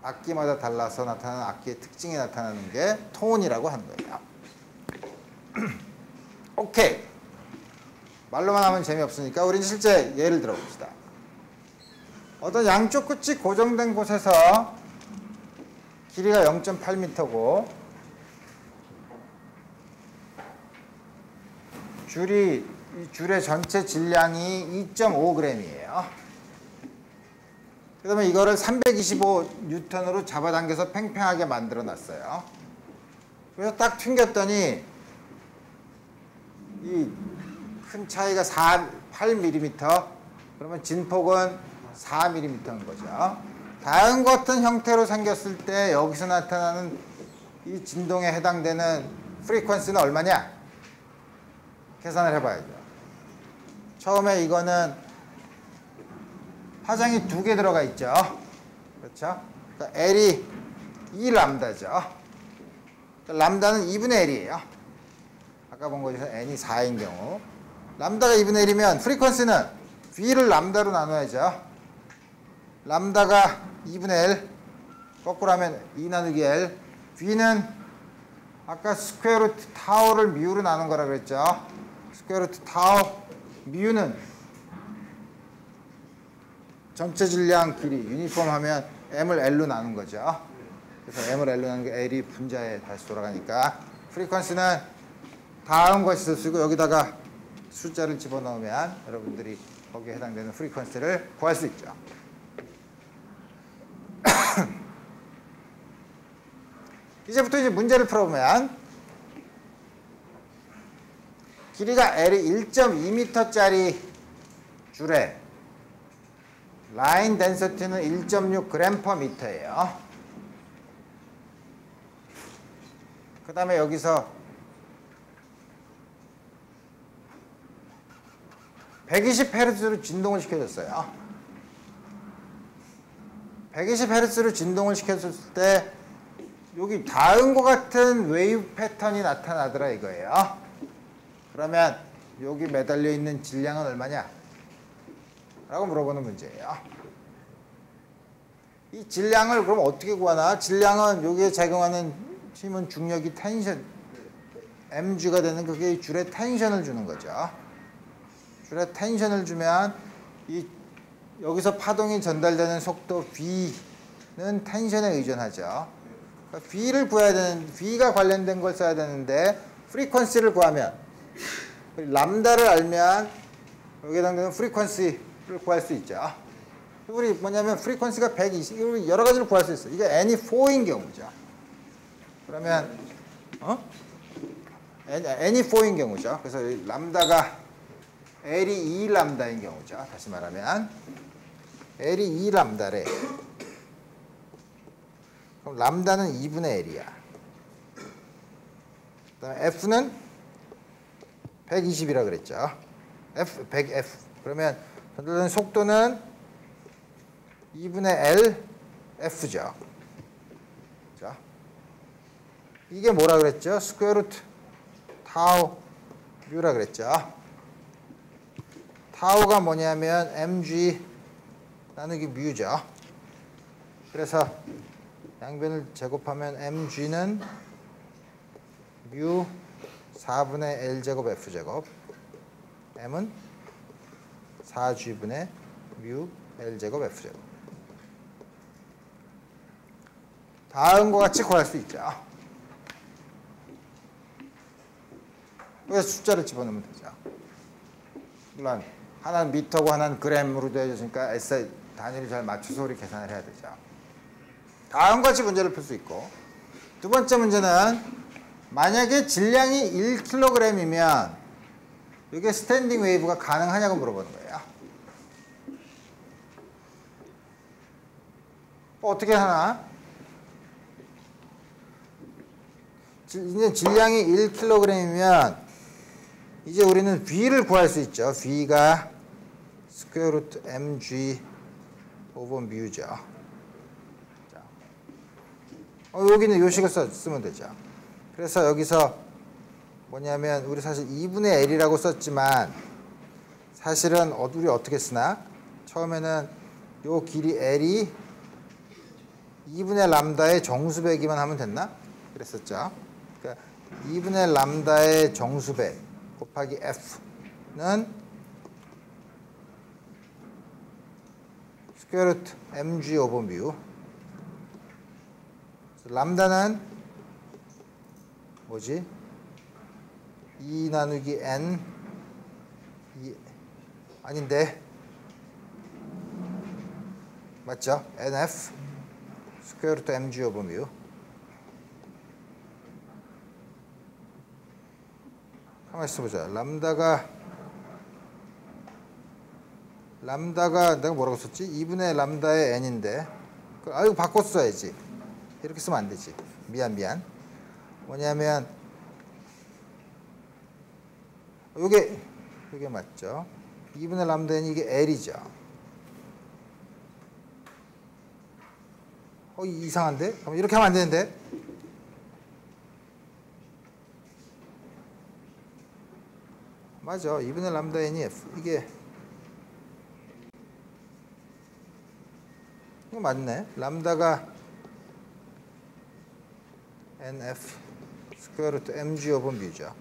S1: 악기마다 달라서 나타나는 악기의 특징이 나타나는 게 톤이라고 하는 거예요. 오케이. 말로만 하면 재미없으니까 우리는 실제 예를 들어봅시다. 어떤 양쪽 끝이 고정된 곳에서 길이가 0.8m고 이 줄의 전체 질량이 2.5g이에요. 그다음에 이거를 325N으로 잡아당겨서 팽팽하게 만들어 놨어요. 그래서 딱 튕겼더니 이 큰 차이가 8mm, 그러면 진폭은 4mm인 거죠. 다음과 같은 형태로 생겼을 때 여기서 나타나는 이 진동에 해당되는 프리퀀시는 얼마냐? 계산을 해봐야죠. 처음에 이거는 파장이 2개 들어가 있죠. 그렇죠? 그러니까 L이 2람다죠. 람다는 2분의 L이에요. 아까 본 거에서 N이 4인 경우. 람다가 2분의 1이면 프리퀀시는 V를 람다로 나눠야죠. 람다가 2분의 L, 거꾸로 하면 2 나누기 L. V는 아까 스퀘어 루트 타우를 미우로 나눈 거라 그랬죠. 스퀘어 루트 타우, 미우는 전체 질량 길이, 유니폼 하면 M을 L로 나눈 거죠. 그래서 M을 L로 나눈 게 L이 분자에 다시 돌아가니까 프리퀀시는 다음 것이 쓰고 여기다가 숫자를 집어넣으면 여러분들이 거기에 해당되는 프리퀀시를 구할 수 있죠. 이제부터 이제 문제를 풀어보면 길이가 L이 1.2m짜리 줄에 라인 덴서티는 1.6g/m예요. 그 다음에 여기서 120Hz로 진동을 시켜줬어요. 120Hz로 진동을 시켰을 때 여기 다음과 같은 웨이브 패턴이 나타나더라 이거예요. 그러면 여기 매달려 있는 질량은 얼마냐? 라고 물어보는 문제예요. 이 질량을 그럼 어떻게 구하나? 질량은 여기에 작용하는 힘은 중력이 텐션, mg가 되는 그게 이 줄에 텐션을 주는 거죠. 줄에 텐션을 주면 여기서 파동이 전달되는 속도 V는 텐션에 의존하죠. 그러니까 V를 구해야 되는, V가 관련된 걸 써야 되는데 프리퀀시를 구하면 람다를 알면 여기에 해당되는 프리퀀시를 구할 수 있죠. 우리 뭐냐면 프리퀀시가 120, 여러 가지로 구할 수 있어요. 이게 N이 4인 경우죠. 그러면 N이 4인 경우죠. 그래서 람다가 L이 2람다인 경우죠. 다시 말하면 L이 2람다래. 그럼 람다는 2분의 L이야. 그다음에 F는 120이라 그랬죠. F. 그러면 전달되는 속도는 2분의 L F죠. 자, 이게 뭐라 그랬죠? 스퀘어 루트 타우 뮤라 그랬죠. 타우가 뭐냐면 mg 나누기 뮤죠. 그래서 양변을 제곱하면 mg는 뮤 4분의 L제곱 F제곱, m은 4g분의 뮤 L제곱 F제곱. 다음과 같이 구할 수 있죠. 그래서 숫자를 집어넣으면 되죠. 물론 하나는 미터고 하나는 그램으로 되어 있으니까 SI 단위를 잘 맞춰서 우리 계산을 해야 되죠. 다음과 같이 문제를 풀 수 있고, 두 번째 문제는 만약에 질량이 1kg이면 이게 스탠딩 웨이브가 가능하냐고 물어보는 거예요. 어떻게 하나? 이제 질량이 1kg이면 이제 우리는 V를 구할 수 있죠. V가 스퀘어 루트 mg 오버 뮤죠. 자, 여기는 요 식을 쓰면 되죠. 그래서 여기서 뭐냐면 우리 사실 2분의 L이라고 썼지만 사실은 우리 어떻게 쓰나? 처음에는 요 길이 L이 2분의 람다의 정수배기만 하면 됐나? 그랬었죠. 그러니까 2분의 람다의 정수배 곱하기 F는 스퀘어 루트 mg 오버 뮤. 람다는 뭐지? 2 나누기 n 아닌데 맞죠? nf 스퀘어 루트 mg 오버 뮤. 가만히 있어보자. 람다가 내가 뭐라고 썼지? 2분의 람다의 n인데 이거 바꿔 써야지. 이렇게 쓰면 안 되지. 미안. 뭐냐면 요게 맞죠? 2분의 람다 n이 이게 L이죠. 이상한데? 그럼 이렇게 하면 안 되는데? 맞아. 2분의 람다 n이 F. 이거 맞네. 람다가 nf 스퀘어 루트 mg 오버 뮤죠.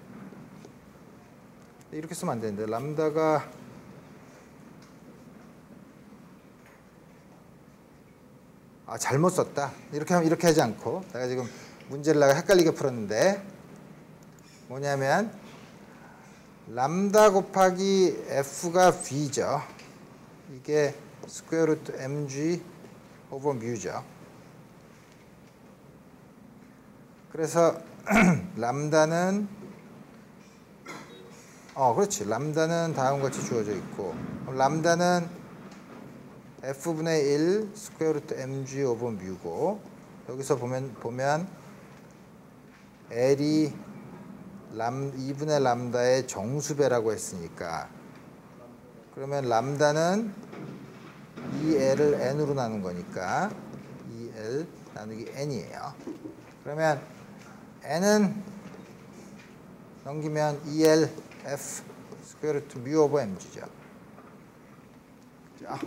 S1: 이렇게 쓰면 안 되는데 람다가 잘못 썼다. 이렇게 하지 않고 내가 지금 문제를 헷갈리게 풀었는데 뭐냐면 람다 곱하기 f가 v죠. 이게 스퀘어 루트 mg 오버 뮤죠. 그래서 람다는 그렇지. 람다는 다음과 같이 주어져 있고 람다는 f분의 1 스퀘어 루트 mg 오버 뮤고 여기서 보면 L이 2분의 람다의 정수배라고 했으니까 그러면 람다는 2L을 n으로 나눈 거니까 2L 나누기 n이에요. 그러면 n은 넘기면 2L f 스퀘어 루트 뮤 오버 mg죠. 자,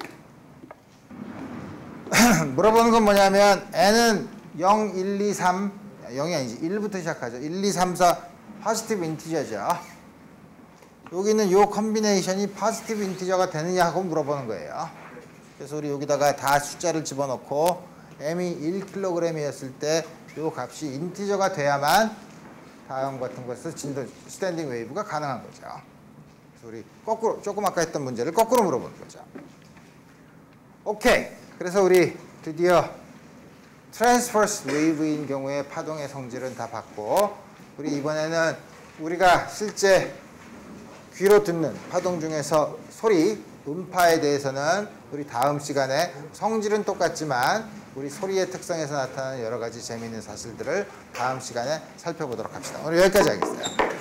S1: 물어보는 건 뭐냐면 n은 0, 1, 2, 3 0이 아니지 1부터 시작하죠. 1, 2, 3, 4 포지티브 인티저죠. 여기는 요 컨비네이션이 포지티브 인티저가 되느냐 하고 물어보는 거예요. 그래서 우리 여기다가 다 숫자를 집어넣고 m이 1kg이었을 때 요 값이 인티저가 돼야만 다음 같은 것에서 스탠딩 웨이브가 가능한 거죠. 그래서 우리 거꾸로 조금 아까 했던 문제를 거꾸로 물어보는 거죠. 오케이. 그래서 우리 드디어 트랜스버스 웨이브인 경우에 파동의 성질은 다 봤고 우리 이번에는 우리가 실제 귀로 듣는 파동 중에서 소리, 음파에 대해서는 우리 다음 시간에 성질은 똑같지만 우리 소리의 특성에서 나타나는 여러 가지 재미있는 사실들을 다음 시간에 살펴보도록 합시다. 오늘 여기까지 하겠습니다.